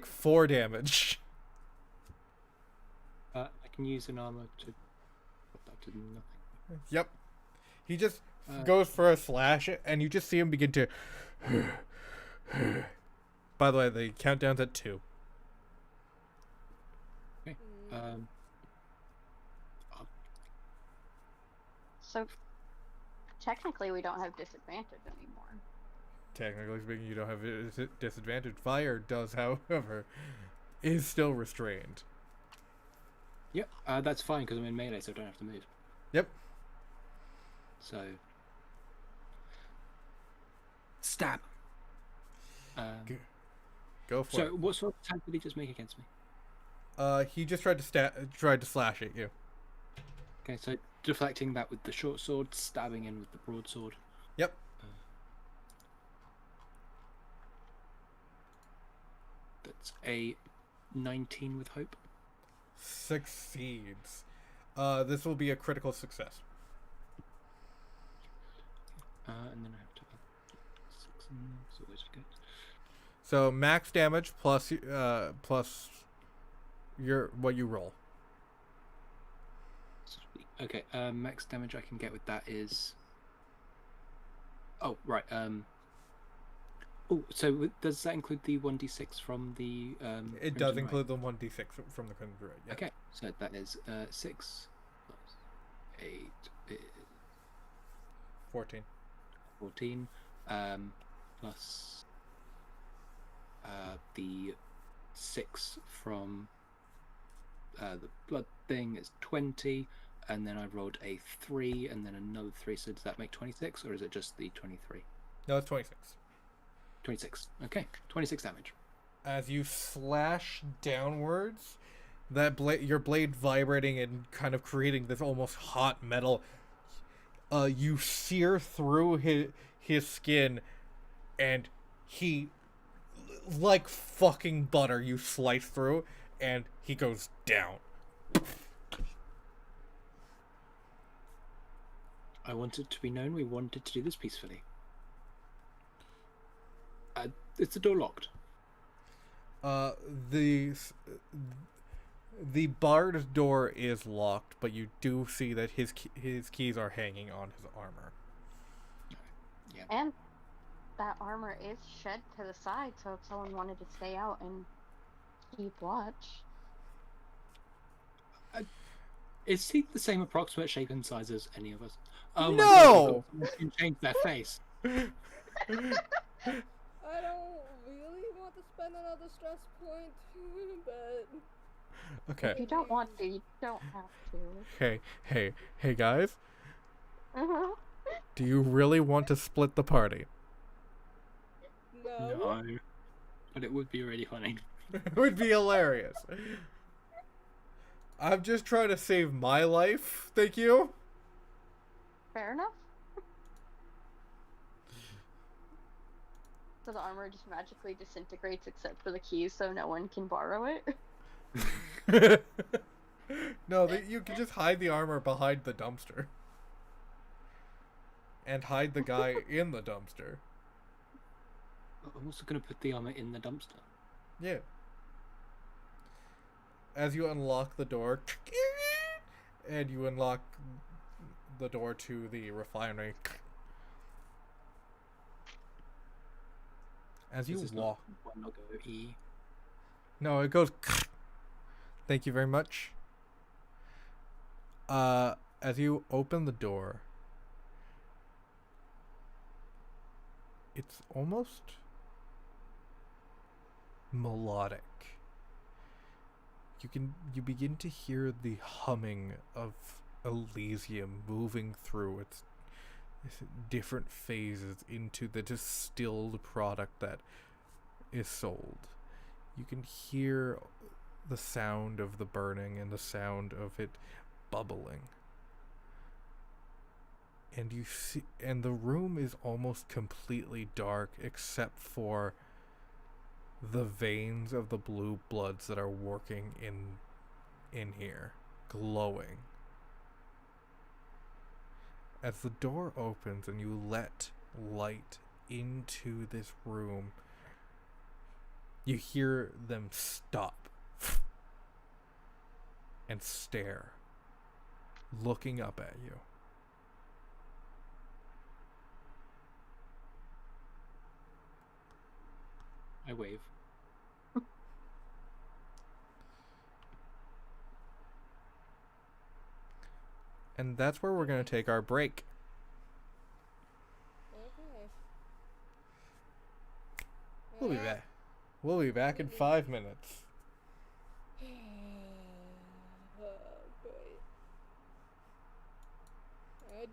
S1: 4 damage.
S4: I can use an armor to put that to nothing.
S1: Yep. He just goes for a slash, and you just see him begin to. By the way, the countdown's at 2.
S4: Okay.
S2: So, technically, we don't have disadvantage anymore.
S1: Technically speaking, you don't have a disadvantage. Fire does, however, is still restrained.
S4: Yep, that's fine because I'm in melee, so I don't have to move.
S1: Yep.
S4: So, stab.
S1: Go for
S4: So,
S1: it.
S4: what sort of attack did he just make against me?
S1: He just tried to slash at you.
S4: Okay, so deflecting that with the short sword, stabbing in with the broadsword.
S1: Yep.
S4: That's a 19 with hope.
S1: Succeeds. This will be a critical success.
S4: And then I have to add 6 in there, so always good.
S1: So max damage plus your what you roll.
S4: Sweet. Okay, max damage I can get with that is. Oh right. Oh, so does that include the 1d6 from the?
S1: It
S4: Crimson
S1: does
S4: Ray?
S1: include the 1d6 from the Crimson Ray. Yeah.
S4: Okay, so that is 6 plus 8 is
S1: 14.
S4: 14, plus the 6 from the blood thing is 20, and then I rolled a 3 and then another 3, so does that make 26, or is it just the 23?
S1: No, it's 26.
S4: 26. Okay, 26 damage.
S1: As you slash downwards, that your blade vibrating and kind of creating this almost hot metal, you sear through his skin, and he, like fucking butter, you slice through, and he goes down.
S4: I want it to be known we wanted to do this peacefully. Is the door locked?
S1: The barred door is locked, but you do see that his keys are hanging on his armor.
S4: Yeah.
S2: And that armor is shed to the side, so if someone wanted to stay out and keep watch.
S4: Is he the same approximate shape and size as any of us? Oh my
S1: No!
S4: God, you can change their face.
S3: I don't really want to spend another stress point, but
S1: Okay.
S2: If you don't want to, you don't have to.
S1: Hey guys,
S2: Mm-hmm.
S1: do you really want to split the party?
S3: no.
S4: No. But it would be really funny.
S1: It would be hilarious. I'm just trying to save my life, thank you.
S2: Fair enough. So the armor just magically disintegrates except for the keys, so no one can borrow it.
S1: No, you can just hide the armor behind the dumpster. And hide the guy in the dumpster.
S4: I'm also going to put the armor in the dumpster.
S1: Yeah. As you unlock the door, and you unlock the door to the refinery. As you
S4: This is
S1: walk.
S4: not one, I'll go E.
S1: No, it goes. Thank you very much. As you open the door, it's almost melodic. You begin to hear the humming of Elysium moving through its different phases into the distilled product that is sold. You can hear the sound of the burning and the sound of it bubbling. And you see, and the room is almost completely dark except for the veins of the blue bloods that are working in here, glowing. As the door opens and you let light into this room, you hear them stop and stare, looking up at you.
S4: I wave.
S1: And that's where we're going to take our break.
S3: Okay.
S1: We'll be back. We'll be back in 5 minutes.
S3: Oh, great. I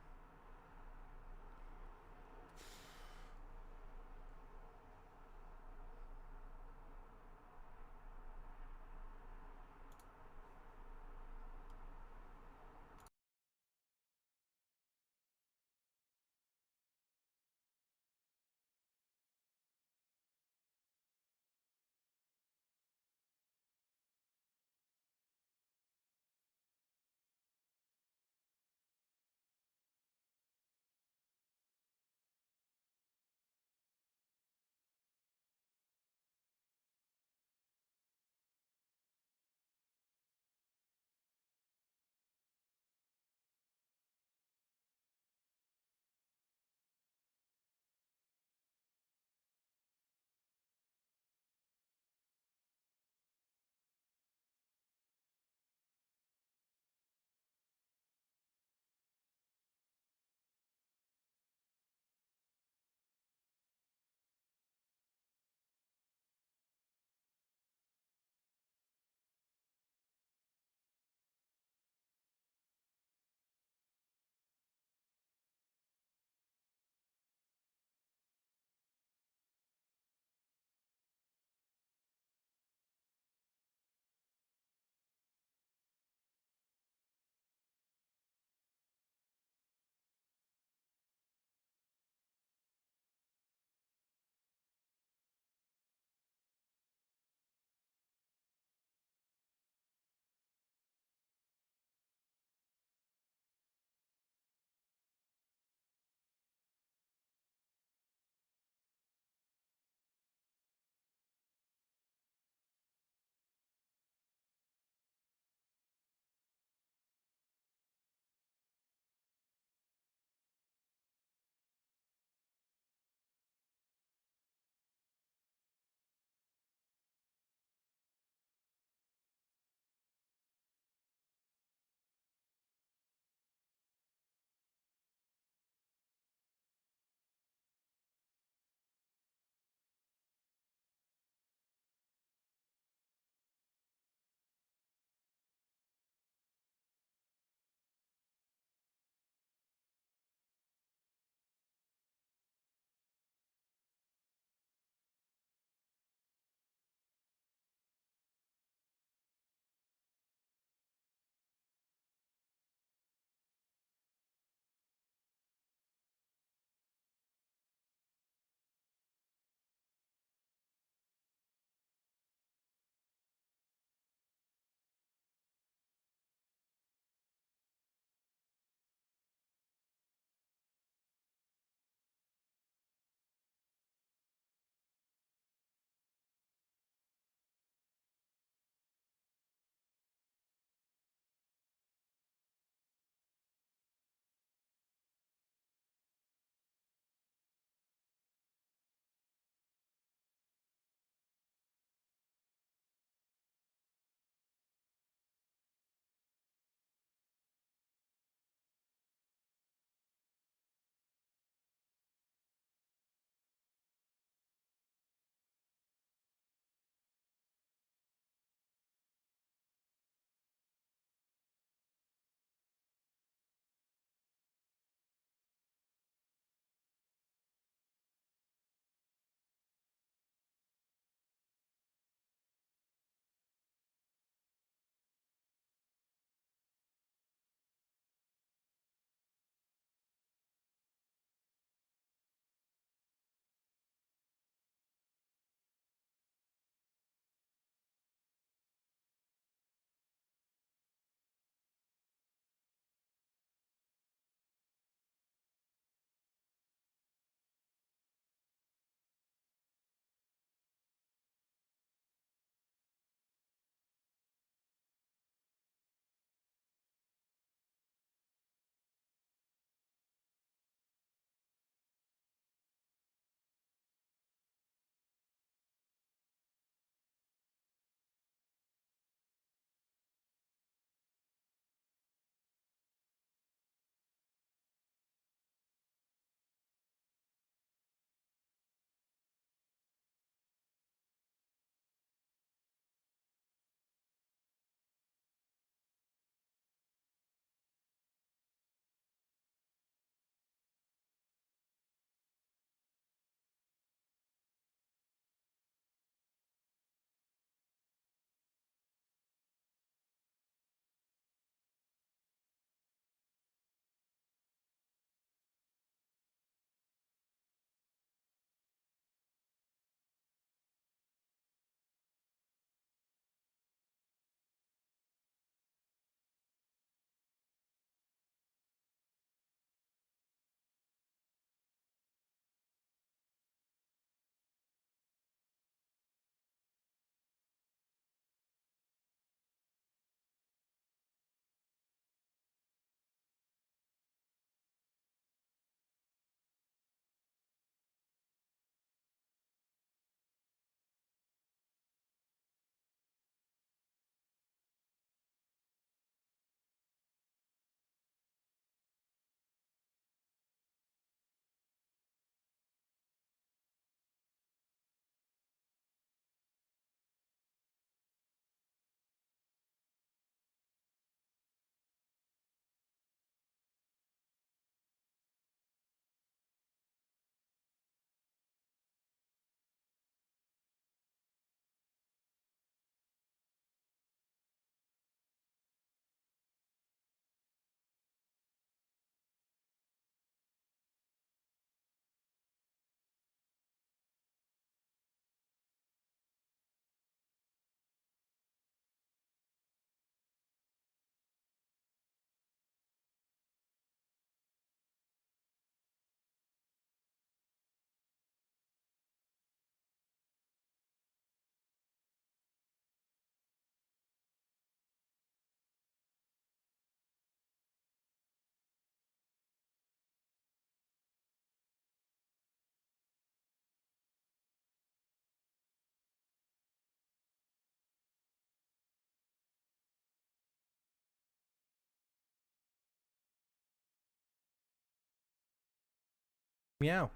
S1: Meow.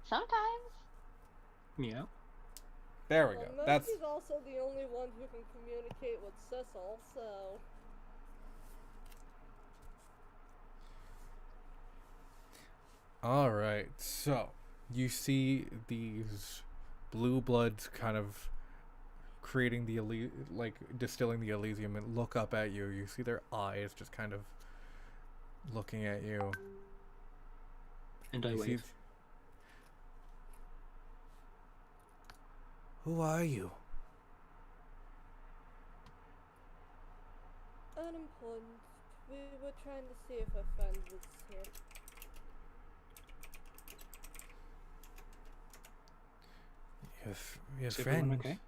S2: Sometimes.
S4: Yeah.
S1: There we go.
S3: Well,
S1: That's
S3: Mercy's also the only one who can communicate with Sissel, so...
S1: all right. So you see these blue bloods kind of creating the distilling the Elysium and look up at you. You see their eyes just kind of looking at you.
S4: And I
S1: You see,
S4: wave.
S1: who are you?
S3: Unimportant. We were trying to see if our friend was here.
S1: Your
S4: Is everyone
S1: friend.
S4: okay?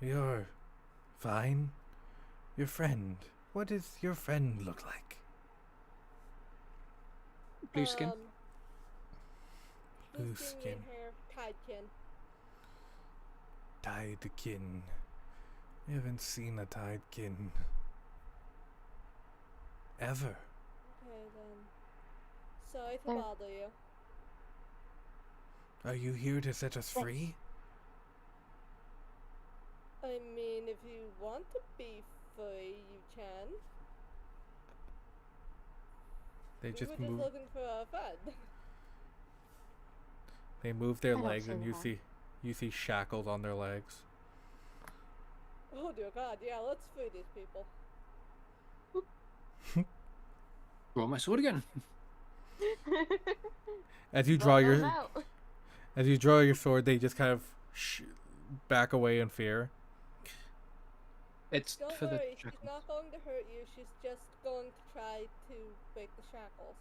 S1: We are fine. Your friend. What does your friend look like?
S4: Blue skin?
S1: Blue
S3: This
S1: skin.
S3: hair, Tidekin.
S1: Tidekin. I haven't seen a tidekin. Ever.
S3: Okay then. Sorry to
S2: There-
S3: bother you.
S1: Are you here to set us free?
S3: I mean, if you want to be free, you can.
S1: They
S3: We
S1: just
S3: were just
S1: move.
S3: looking for our friend.
S1: They move their
S2: I don't
S1: legs,
S2: see
S1: and
S2: that.
S1: you see shackles on their legs.
S3: Oh dear God, yeah, let's free these people.
S4: Draw my sword again.
S1: As you
S2: Roll
S1: draw
S2: those
S1: your
S2: out.
S1: as you draw your sword, they just kind of back away in fear.
S4: It's
S3: Don't
S4: for the
S3: worry, she's
S4: shackles.
S3: not going to hurt you, she's just going to try to break the shackles.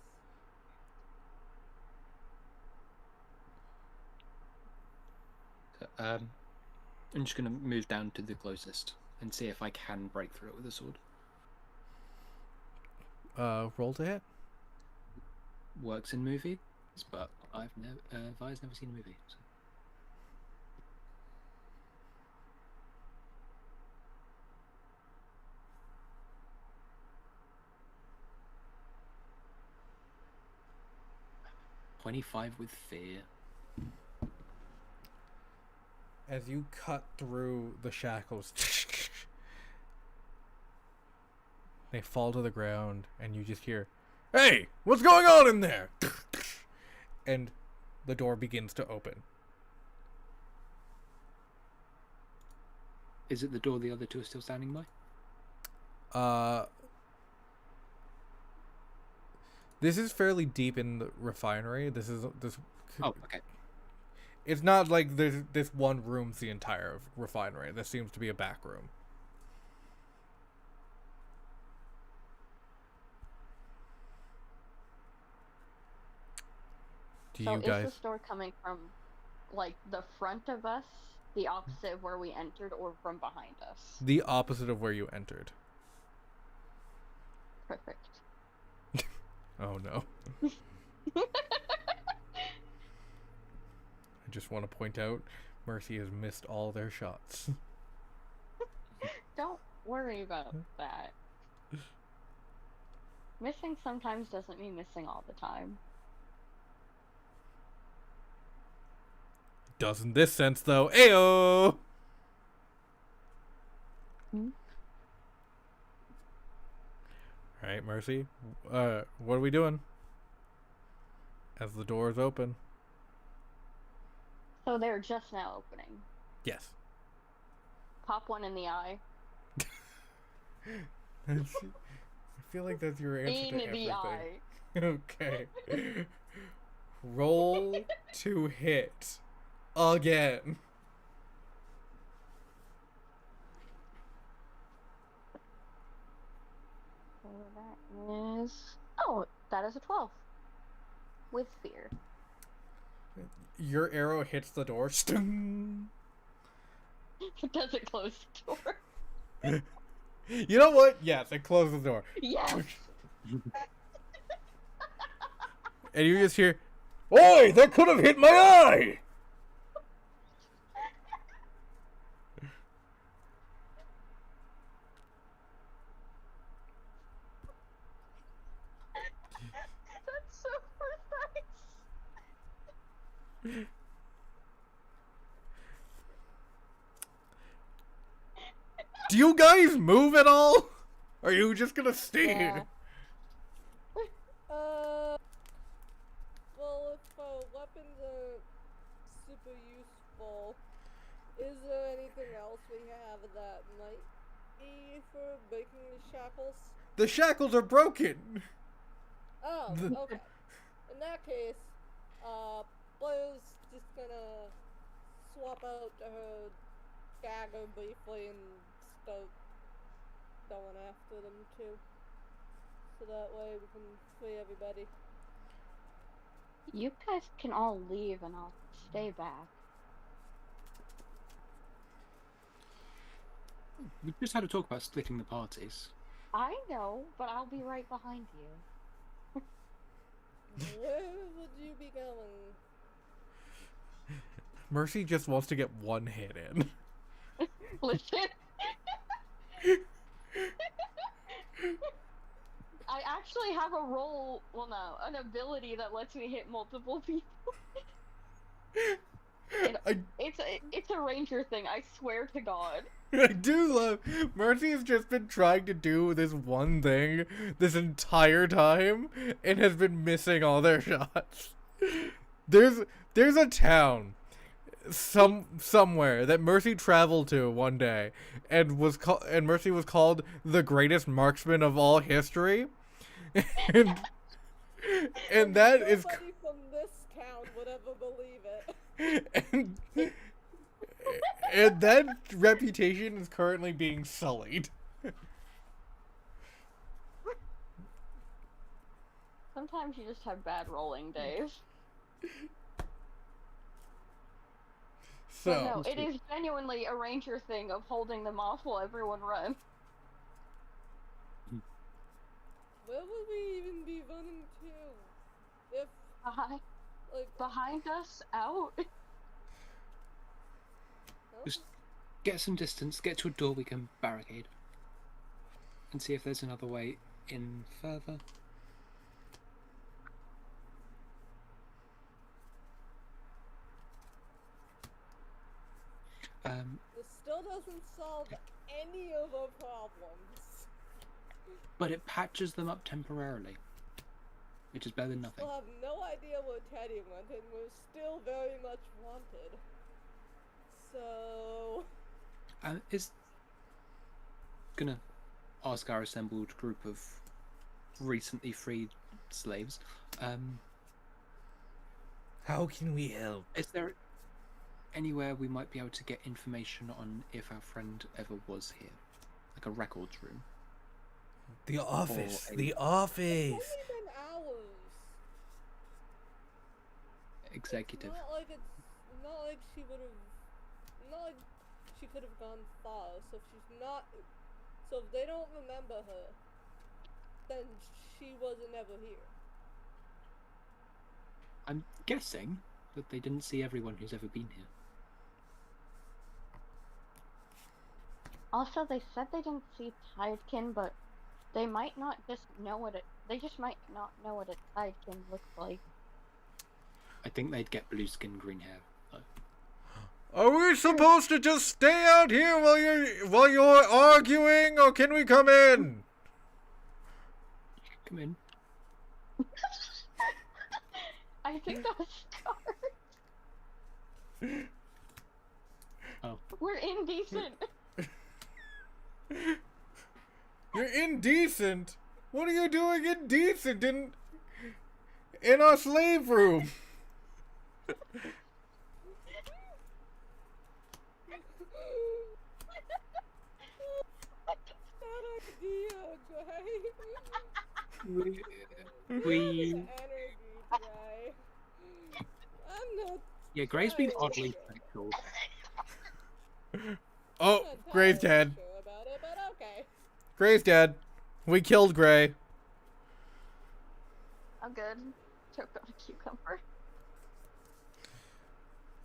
S4: I'm just gonna move down to the closest and see if I can break through it with a sword.
S1: Roll to hit.
S4: Works in movies, but I've never, Vi's never seen a movie. So. "25 with fear."
S1: As you cut through the shackles, they fall to the ground, and you just hear, "Hey, what's going on in there?" And the door begins to open.
S4: Is it the door the other two are still standing by?
S1: This is fairly deep in the refinery. This.
S4: Oh, okay.
S1: It's not like this one room's the entire refinery. This seems to be a back room. Do
S2: So
S1: you
S2: is
S1: guys?
S2: this door coming from, like, the front of us, the opposite of where we entered, or from behind us?
S1: The opposite of where you entered.
S2: Perfect.
S1: Oh no. I just want to point out, Mercy has missed all their shots.
S2: Don't worry about that. Missing sometimes doesn't mean missing all the time.
S1: Doesn't this sense though? Ayo! Alright, Mercy. What are we doing? As the door is open.
S2: So they're just now opening.
S1: Yes.
S2: Pop one in the eye.
S1: I feel like that's your answer
S2: In
S1: to everything.
S2: the eye.
S1: Okay. Roll to hit. Again.
S2: So that is... Oh, that is a 12. With fear.
S1: Your arrow hits the door. Stung.
S2: Does it close the door?
S1: You know what? Yes, it closes the door.
S2: Yes!
S1: And you just hear, "Oi, that could have hit my eye!"
S2: That's
S1: Do you guys move at all? Or are you just gonna stay
S2: Yeah.
S1: here?
S3: Well, if weapons are super useful, is there anything else we have that might be for breaking the shackles?
S1: The shackles are broken.
S3: Oh,
S1: The-
S3: okay. In that case, Blair's just gonna swap out her dagger briefly and start going after them too. So that way we can free everybody.
S2: You guys can all leave and I'll stay back.
S4: We just had a talk about splitting the parties.
S2: I know, but I'll be right behind you.
S3: Where would you be going?
S1: Mercy just wants to get one hit in.
S2: Listen. I actually have a role, well no, an ability that lets me hit multiple people. It's a ranger thing, I swear to God.
S1: I do love Mercy has just been trying to do this one thing this entire time and has been missing all their shots. There's a town somewhere that Mercy traveled to one day and Mercy was called the greatest marksman of all history. and that is
S3: Nobody from this town would ever believe it.
S1: and that reputation is currently being sullied.
S2: Sometimes you just have bad rolling days.
S1: So
S2: But no, it is genuinely a ranger thing of holding them off while everyone runs.
S3: Where would we even be running to? If,
S2: Behind us, out.
S4: Just get some distance, get to a door we can barricade, and see if there's another way in further.
S3: This still doesn't solve any of our problems.
S4: But it patches them up temporarily, which is better than nothing.
S3: We'll have no idea where Teddy went, and we're still very much wanted. So...
S4: Is gonna ask our assembled group of recently freed slaves,
S1: how can we help?
S4: is there anywhere we might be able to get information on if our friend ever was here? Like a records room?
S1: The office.
S4: Or
S1: The
S3: It's
S1: office.
S3: only been hours.
S4: Executive.
S3: It's not like she would have... Not like she could have gone far, so if she's not... So if they don't remember her, then she wasn't ever here.
S4: I'm guessing that they didn't see everyone who's ever been here.
S2: Also, they said they didn't see Tidekin, but they might not just know what it. They just might not know what a Tidekin looks like.
S4: I think they'd get blue skin, green hair.
S1: Are we supposed to just stay out here while you're arguing, or can we come in?
S4: Come in.
S2: I think that was Scar.
S4: Oh.
S2: We're indecent.
S1: You're indecent. What are you doing indecent in our slave room?
S3: Bad idea, Gray.
S4: We
S3: Energy, Gray. I'm not...
S4: yeah, Gray's been oddly sexual.
S1: Oh,
S3: not
S1: Gray's
S3: entirely
S1: dead.
S3: sure about it, but okay.
S1: Gray's dead. We killed Gray.
S2: I'm good. Choked on a cucumber.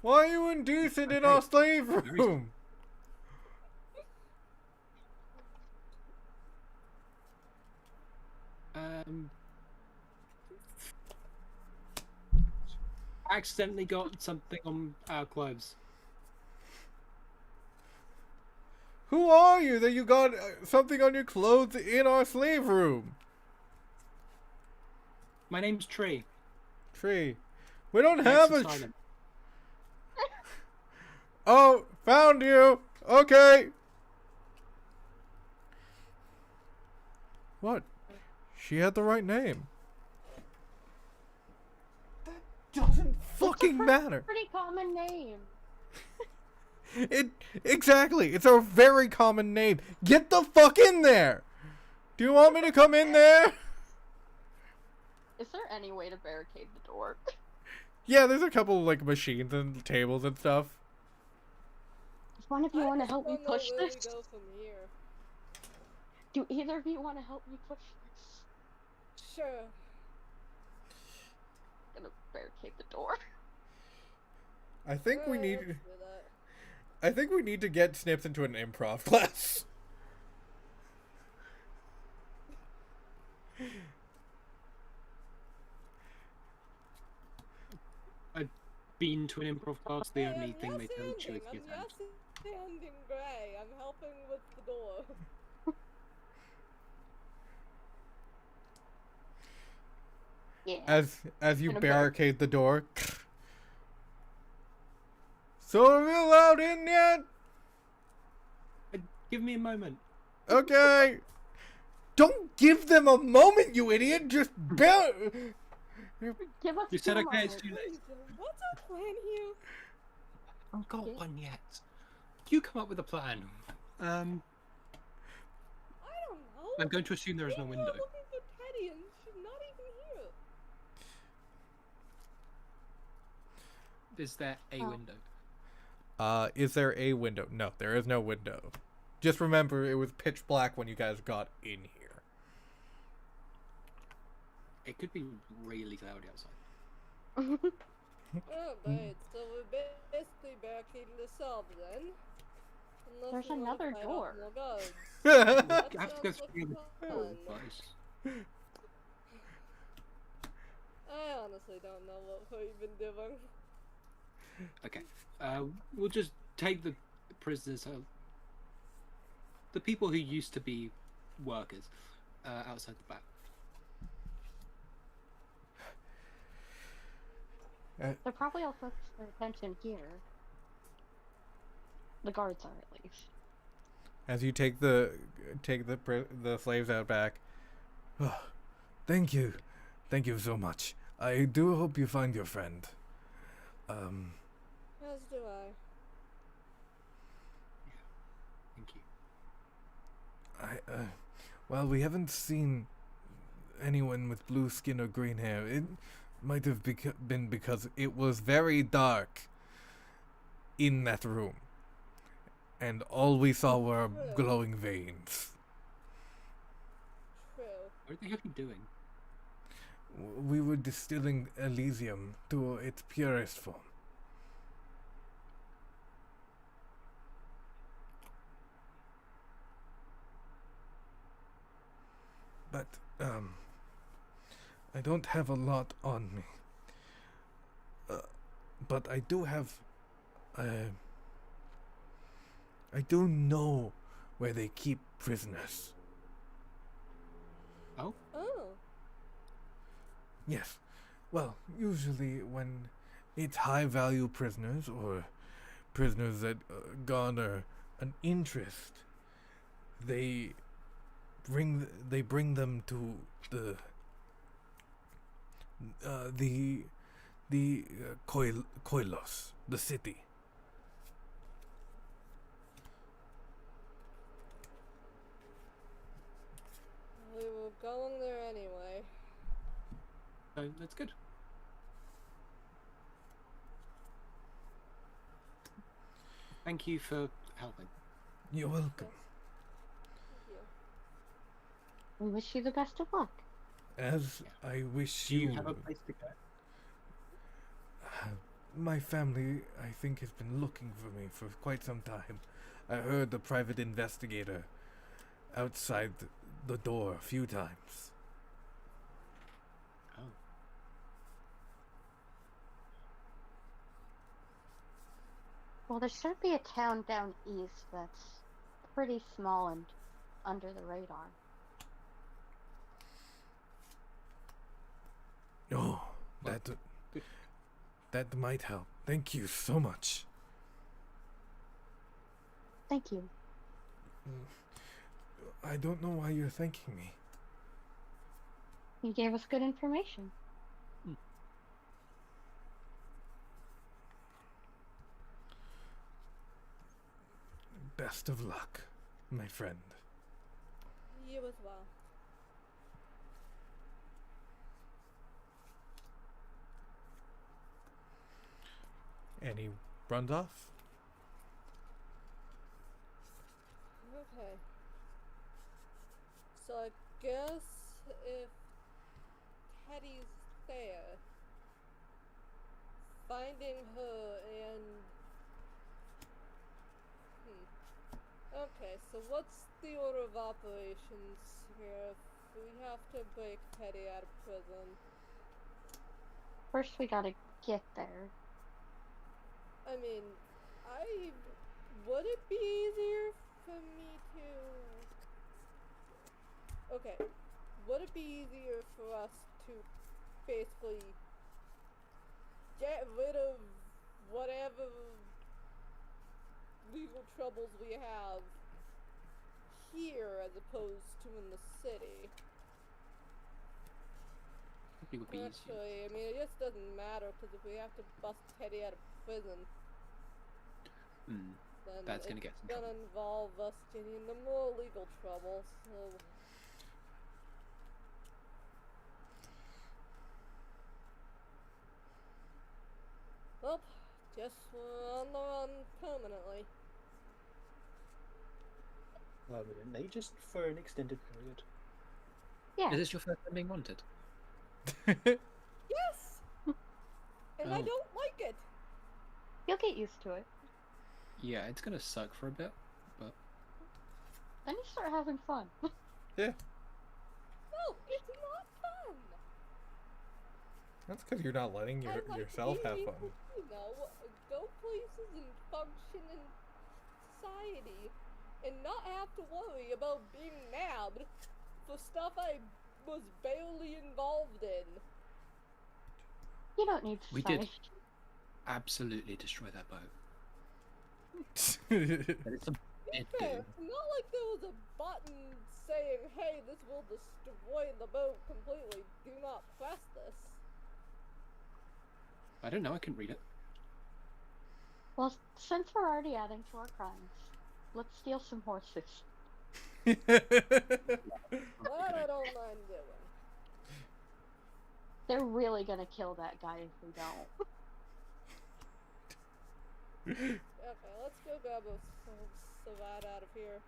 S1: Why are you indecent in our slave room?
S4: accidentally got something on our clothes.
S1: Who are you that you got something on your clothes in our slave room?
S4: My name's Tree.
S1: Tree. We don't
S4: Next
S1: have
S4: to
S1: a...
S4: silent.
S1: Oh, found you. Okay. What? She had the right name. That doesn't fucking matter.
S2: Pretty common name.
S1: Exactly. It's a very common name. Get the fuck in there. Do you want me to come in there?
S2: Is there any way to barricade the door?
S1: Yeah, there's a couple like machines and tables and stuff.
S2: Does one of you want to help me
S3: don't know
S2: push
S3: where
S2: this?
S3: we go from here.
S2: Do either of you want to help me push this?
S3: Sure.
S2: I'm gonna barricade the door.
S1: I think we
S3: Alright,
S1: need.
S3: let's do that.
S1: I think we need to get Snips into an improv class.
S4: I've been to an improv class. The
S3: Hey,
S4: only
S3: I'm
S4: thing they teach you is
S3: I'm
S4: your hand.
S3: standing Gray. I'm helping with the door.
S2: Yeah.
S1: As you
S2: Gonna
S1: barricade the door. So are we allowed in yet?
S4: Give me a moment.
S1: Okay. Don't give them a moment, you idiot. Just
S2: Give us
S4: You said
S2: two
S4: okay, it's
S2: moments.
S4: too late.
S3: What's our plan here?
S4: I haven't got
S2: Okay.
S4: one yet. You come up with a plan.
S3: I don't know.
S4: I'm going to assume there is no
S3: We
S4: window.
S3: were looking for Teddy and she's not even here.
S4: Is there a
S2: Oh.
S4: window?
S1: Is there a window? No, there is no window. Just remember, it was pitch black when you guys got in here.
S4: It could be really cloudy outside.
S3: Oh, great. So we're basically barricading ourselves then. Unless
S2: There's
S3: we wanna
S2: another
S3: fight off
S2: door.
S3: more guards.
S4: You
S3: That
S4: have to go
S3: sounds like
S4: through the
S3: fun.
S4: door, guys.
S3: I honestly don't know what we're even doing.
S4: Okay. We'll just take the prisoners, the people who used to be workers, outside the back.
S2: They're probably all focused their attention here. The guards are, at least.
S1: As you take the slaves out back. Oh, thank you so much. I do hope you find your friend.
S3: As do I.
S4: Thank you.
S1: Well, we haven't seen anyone with blue skin or green hair. It might have been because it was very dark in that room. And all we saw were glowing veins.
S3: True.
S4: What the heck are you doing?
S1: We were distilling Elysium to its purest form. But, I don't have a lot on me. But I do have, I do know where they keep prisoners.
S4: Oh?
S3: Oh.
S1: Yes. Well, usually when it's high-value prisoners or prisoners that garner an interest, they bring them to the Koilos, the city.
S3: We were going there anyway.
S4: So that's good. Thank you for helping.
S1: You're welcome.
S3: Thank you.
S2: We wish you the best of luck.
S1: As I wish
S4: Do you have a place to go?
S1: My family, I think, has been looking for me for quite some time. I heard the private investigator outside the door a few times.
S4: Oh.
S2: Well, there should be a town down east that's pretty small and under the radar.
S1: Oh,
S4: Well,
S1: that
S4: good.
S1: that might help. Thank you so much.
S2: Thank you.
S1: I don't know why you're thanking me.
S2: You gave us good information.
S1: Best of luck, my friend.
S3: You as well.
S1: And he runs off.
S3: Okay. So I guess if Teddy's there, finding her and... Okay, so what's the order of operations here if we have to break Teddy out of prison?
S2: First, we gotta get there.
S3: I mean, would it be easier for me to... Okay, would it be easier for us to basically get rid of whatever legal troubles we have here as opposed to in the city?
S4: Probably would be easier.
S3: Actually, I mean, it just doesn't matter because if we have to bust Teddy out of prison, then
S4: That's gonna get us in
S3: gonna
S4: trouble.
S3: involve us getting into more legal trouble. So, well, just on the run permanently.
S5: Permanently, just for an extended period.
S2: Yeah.
S4: Is this your first time being wanted?
S3: Yes, and I
S4: Oh.
S3: don't like it.
S2: You'll get used to it.
S4: Yeah, it's gonna suck for a bit, but
S2: Then you start having fun.
S1: Yeah,
S3: No, it's not fun.
S1: that's because you're not letting
S3: I like
S1: yourself have
S3: being
S1: fun.
S3: able to, go places and function in society and not have to worry about being nabbed for stuff I was barely involved in.
S2: You don't need to
S4: We
S2: say.
S4: did. Absolutely destroy that boat. That is some did
S3: Fair,
S4: do.
S3: it's not like there was a button saying, hey, this will destroy the boat completely. Do not press this.
S4: I don't know. I couldn't read it.
S2: Well, since we're already adding to our crimes, let's steal some horses.
S3: That I don't mind doing.
S2: They're really gonna kill that guy if we don't.
S3: Okay, let's go grab a Savat out of here.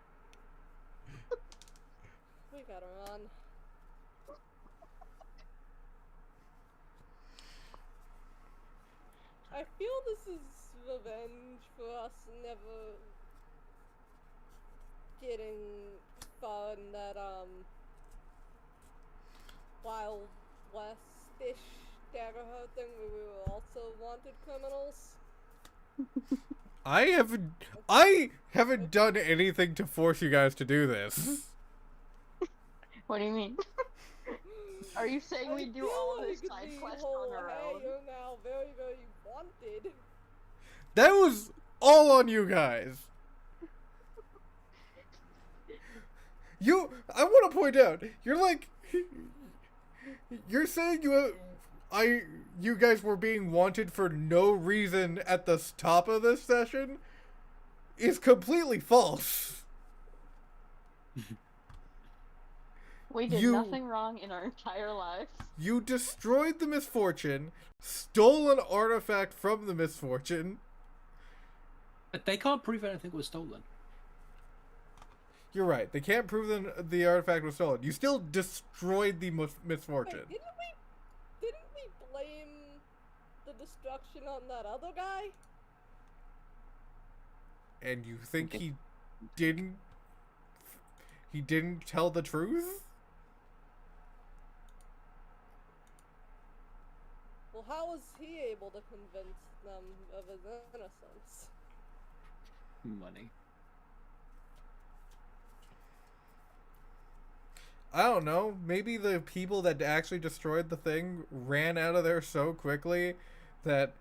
S3: We gotta run. I feel this is revenge for us never getting far in that, Wild West-ish dagger thing where we were also wanted criminals.
S1: I haven't done anything to force you guys to do this.
S2: What do you mean? Are you saying we do
S3: feel
S2: all of this
S3: like
S2: side
S3: the
S2: quest
S3: whole,
S2: on our
S3: hey,
S2: own?
S3: you're now very, very wanted.
S1: That was all on you guys. I want to point out, you're saying you guys were being wanted for no reason at the top of this session is completely false.
S2: We did nothing wrong in our entire lives.
S1: You destroyed the Misfortune, stole an artifact from the Misfortune.
S4: But they can't prove anything was stolen.
S1: You're right. They can't prove the artifact was stolen. You still destroyed the Misfortune.
S3: Wait, didn't we blame the destruction on that other guy?
S1: And you think
S4: Okay.
S1: he didn't tell the truth?
S3: Well, how was he able to convince them of his innocence?
S4: money.
S1: I don't know. Maybe the people that actually destroyed the thing ran out of there so quickly that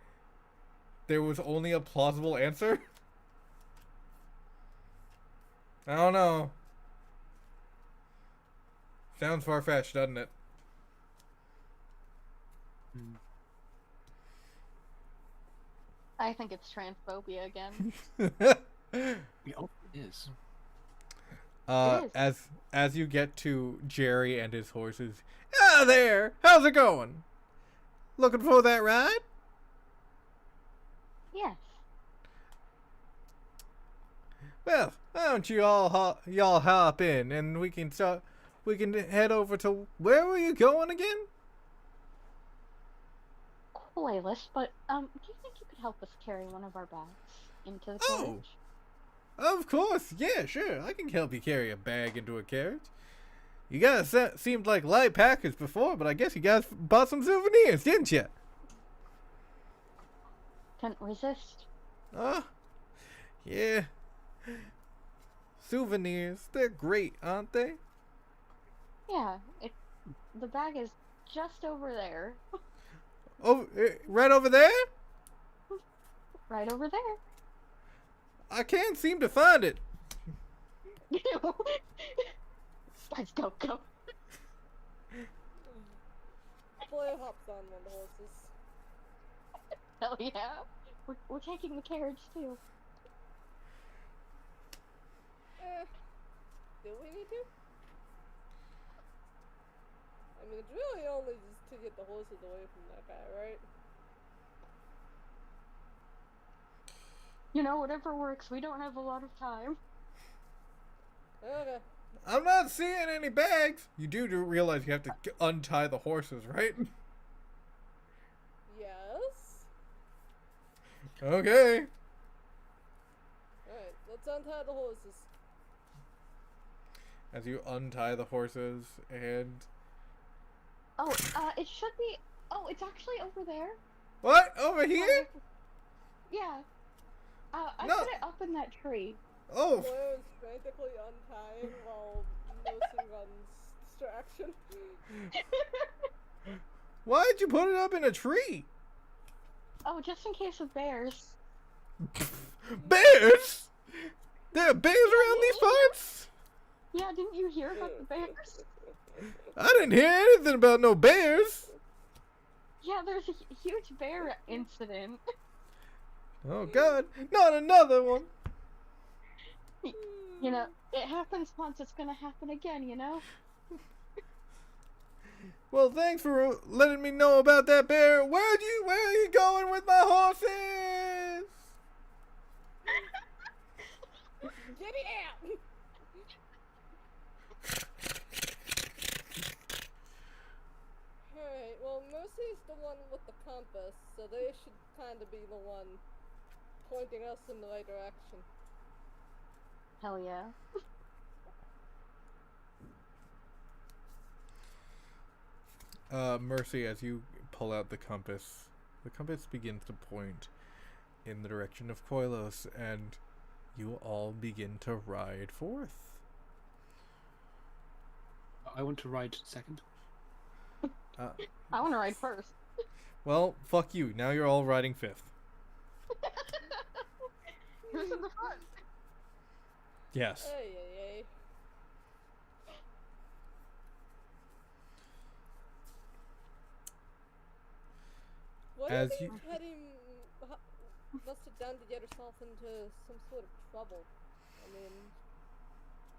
S1: there was only a plausible answer. I don't know. Sounds far-fetched, doesn't it?
S2: I think it's transphobia again.
S4: Yeah, oh, it is.
S2: It is.
S1: As you get to Jerry and his horses. Ah, there! How's it going? Looking for that ride?
S2: Yes.
S1: Well, why don't you y'all hop in and we can head over to where were you going again?
S2: Playlist, but do you think you could help us carry one of our bags into the
S1: Oh.
S2: carriage?
S1: Of course, yeah, sure. I can help you carry a bag into a carriage. You guys seemed like light packers before, but I guess you guys bought some souvenirs, didn't you?
S2: Couldn't resist.
S1: Yeah. Souvenirs, they're great, aren't they?
S2: Yeah, the bag is just over there.
S1: Oh, right over there?
S2: Right over there.
S1: I can't seem to find it.
S2: Guys, go.
S3: Blair hops on one of the horses.
S2: Hell yeah. We're taking the carriage too.
S3: Do we need to? I mean, it's really only just to get the horses away from that guy, right?
S2: You know, whatever works. We don't have a lot of time.
S3: Okay.
S1: I'm not seeing any bags. You do realize you have to untie the horses, right?
S3: Yes.
S1: Okay.
S3: Alright, let's untie the horses.
S1: As you untie the horses and...
S2: Oh, it should be... Oh, it's actually over there.
S1: What? Over here?
S2: Yeah. I
S1: No.
S2: put it up in that tree.
S1: Oh,
S3: Blair is frantically untying while noticing on distraction.
S1: why'd you put it up in a tree?
S2: Oh, just in case of bears.
S1: Bears? There are bears around these parts?
S2: Yeah, didn't you hear about the bears?
S1: I didn't hear anything about no bears.
S2: Yeah, there's a huge bear incident.
S1: Oh God, not another one.
S2: You know, it happens once, it's gonna happen again, you know?
S1: Well, thanks for letting me know about that bear. Where are you going with my horses?
S3: Get it out! Alright, well, Mercy's the one with the compass, so they should kind of be the one pointing us in the right direction.
S2: Hell yeah.
S1: Mercy, as you pull out the compass begins to point in the direction of Koilos, and you all begin to ride forth.
S4: I want to ride second.
S2: I wanna ride first.
S1: Well, fuck you. Now you're all riding fifth.
S2: Who's in the front?
S1: Yes.
S3: Hey. What
S1: As
S3: if
S1: you-
S3: must have done to get herself into some sort of trouble? I mean,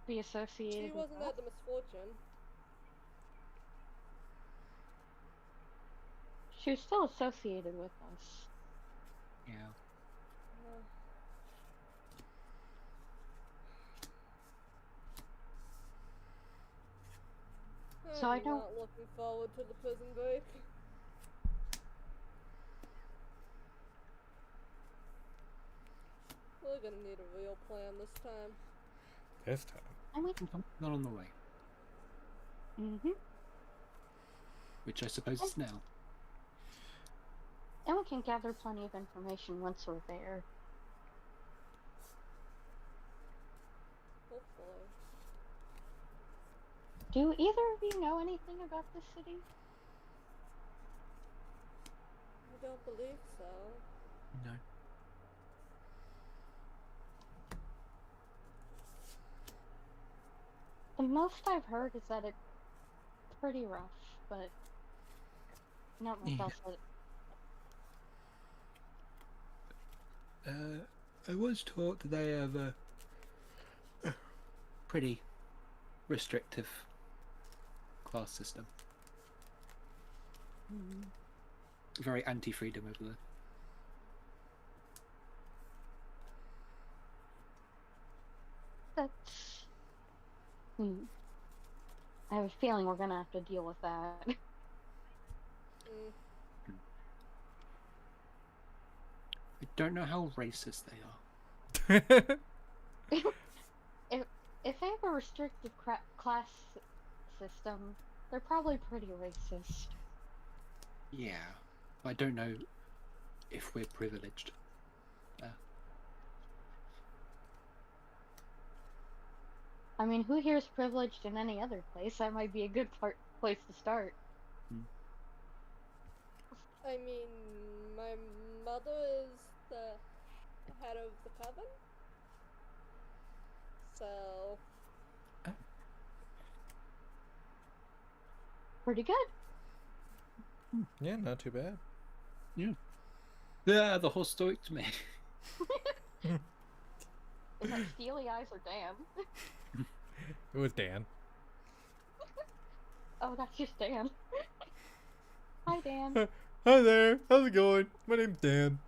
S2: Be associated
S3: she
S2: with
S3: wasn't
S2: that?
S3: at the Misfortune.
S2: She was still associated with us.
S4: Yeah.
S2: So I
S3: I'm
S2: don't-
S3: not looking forward to the prison break. We're gonna need a real plan this time.
S1: This time.
S2: I mean,
S4: Not on the way, which I suppose is now.
S2: and we can gather plenty of information once we're there. Do either of you know anything about this city?
S3: I don't believe so.
S4: No.
S2: The most I've heard is that it's pretty rough, but not much
S4: Yeah.
S2: else.
S4: I was taught that they have a pretty restrictive class system. Very anti-freedom over there.
S2: That's. I have a feeling we're gonna have to deal with that.
S4: I don't know how racist they are.
S2: If they have a restrictive class system, they're probably pretty racist.
S4: Yeah. I don't know if we're privileged.
S2: I mean, who here is privileged in any other place? That might be a good place to start.
S3: I mean, my mother is the head of the coven. So,
S2: Pretty good.
S1: Yeah, not too bad.
S4: Yeah, the whole stoic to me.
S2: Is that Steely Eyes or Dan?
S1: It was Dan.
S2: Oh, that's just Dan. Hi, Dan.
S1: Hi there. How's it going? My name's Dan.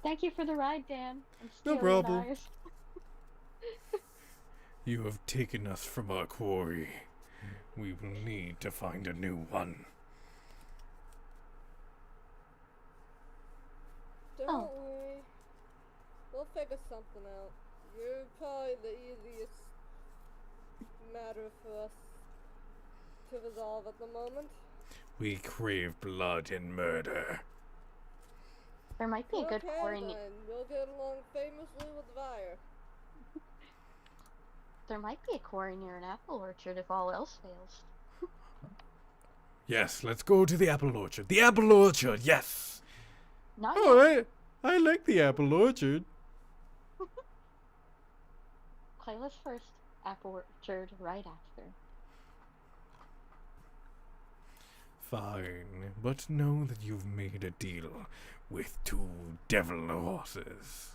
S2: Thank you for the ride, Dan. And
S1: No
S2: Steely
S1: problem.
S2: Eyes.
S1: You have taken us from our quarry. We will need to find a new one.
S3: don't worry. We'll figure something out. You're probably the easiest matter for us to resolve at the moment.
S1: We crave blood and murder.
S2: There might be a good
S3: Okay,
S2: quarry.
S3: then. We'll get along famously with fire.
S2: There might be a quarry near an apple orchard if all else fails.
S1: Yes, let's go to the apple orchard. The apple orchard, yes!
S2: Not
S1: Oh,
S2: yet.
S1: I like the apple orchard.
S2: Playlist first, apple orchard right after.
S1: Fine, but know that you've made a deal with 2 devil horses.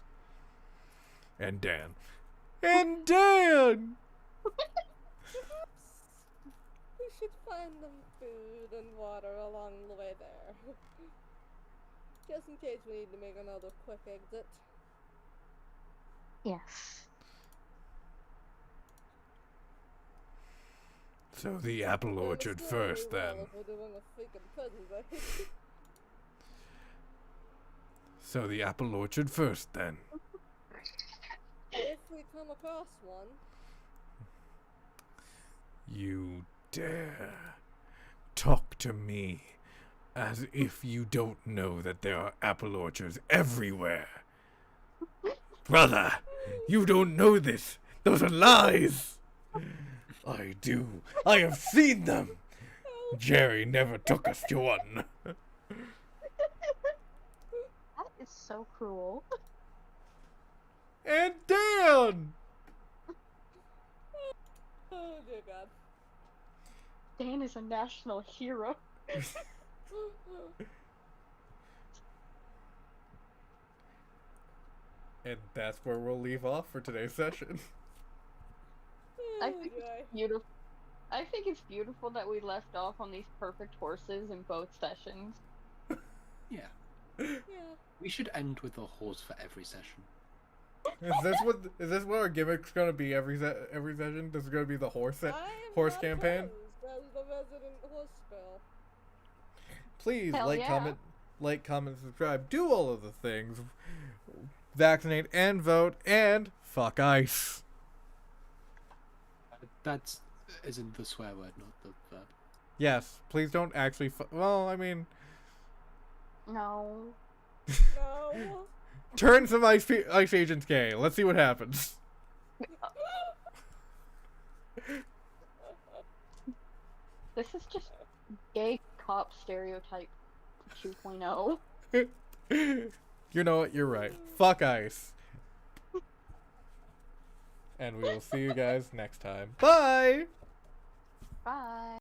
S1: And Dan. And Dan!
S3: We should find them food and water along the way there. Just in case we need to make another quick exit.
S2: Yes.
S1: So the apple orchard first, then.
S3: If we're doing a freaking prison break.
S1: So the apple orchard first, then.
S3: If we come across one.
S1: You dare talk to me as if you don't know that there are apple orchards everywhere. Brother, you don't know this. Those are lies. I do. I have seen them. Jerry never took us to one.
S2: That is so cruel.
S1: And Dan!
S3: Oh dear God.
S2: Dan is a national hero.
S1: And that's where we'll leave off for today's session.
S2: I
S3: Oh,
S2: think
S3: joy.
S2: it's beautiful. I think it's beautiful that we left off on these perfect horses in both sessions.
S4: Yeah.
S3: Yeah.
S4: We should end with a horse for every session.
S1: Is this what our gimmick's gonna be every session? This is gonna be the horse
S3: I am
S1: horse
S3: not
S1: campaign.
S3: opposed as the resident horse girl.
S1: Please
S2: Hell yeah.
S1: comment, subscribe, do all of the things. Vaccinate and vote and fuck ice.
S4: That's as in the swear word, not the verb.
S1: Yes, please don't actually. Well, I mean,
S2: No.
S3: No.
S1: Turn some ice agents gay. Let's see what happens.
S2: This is just gay cop stereotype 2.0.
S1: You know what? You're right. Fuck ice. And we will see you guys next time. Bye!
S2: Bye.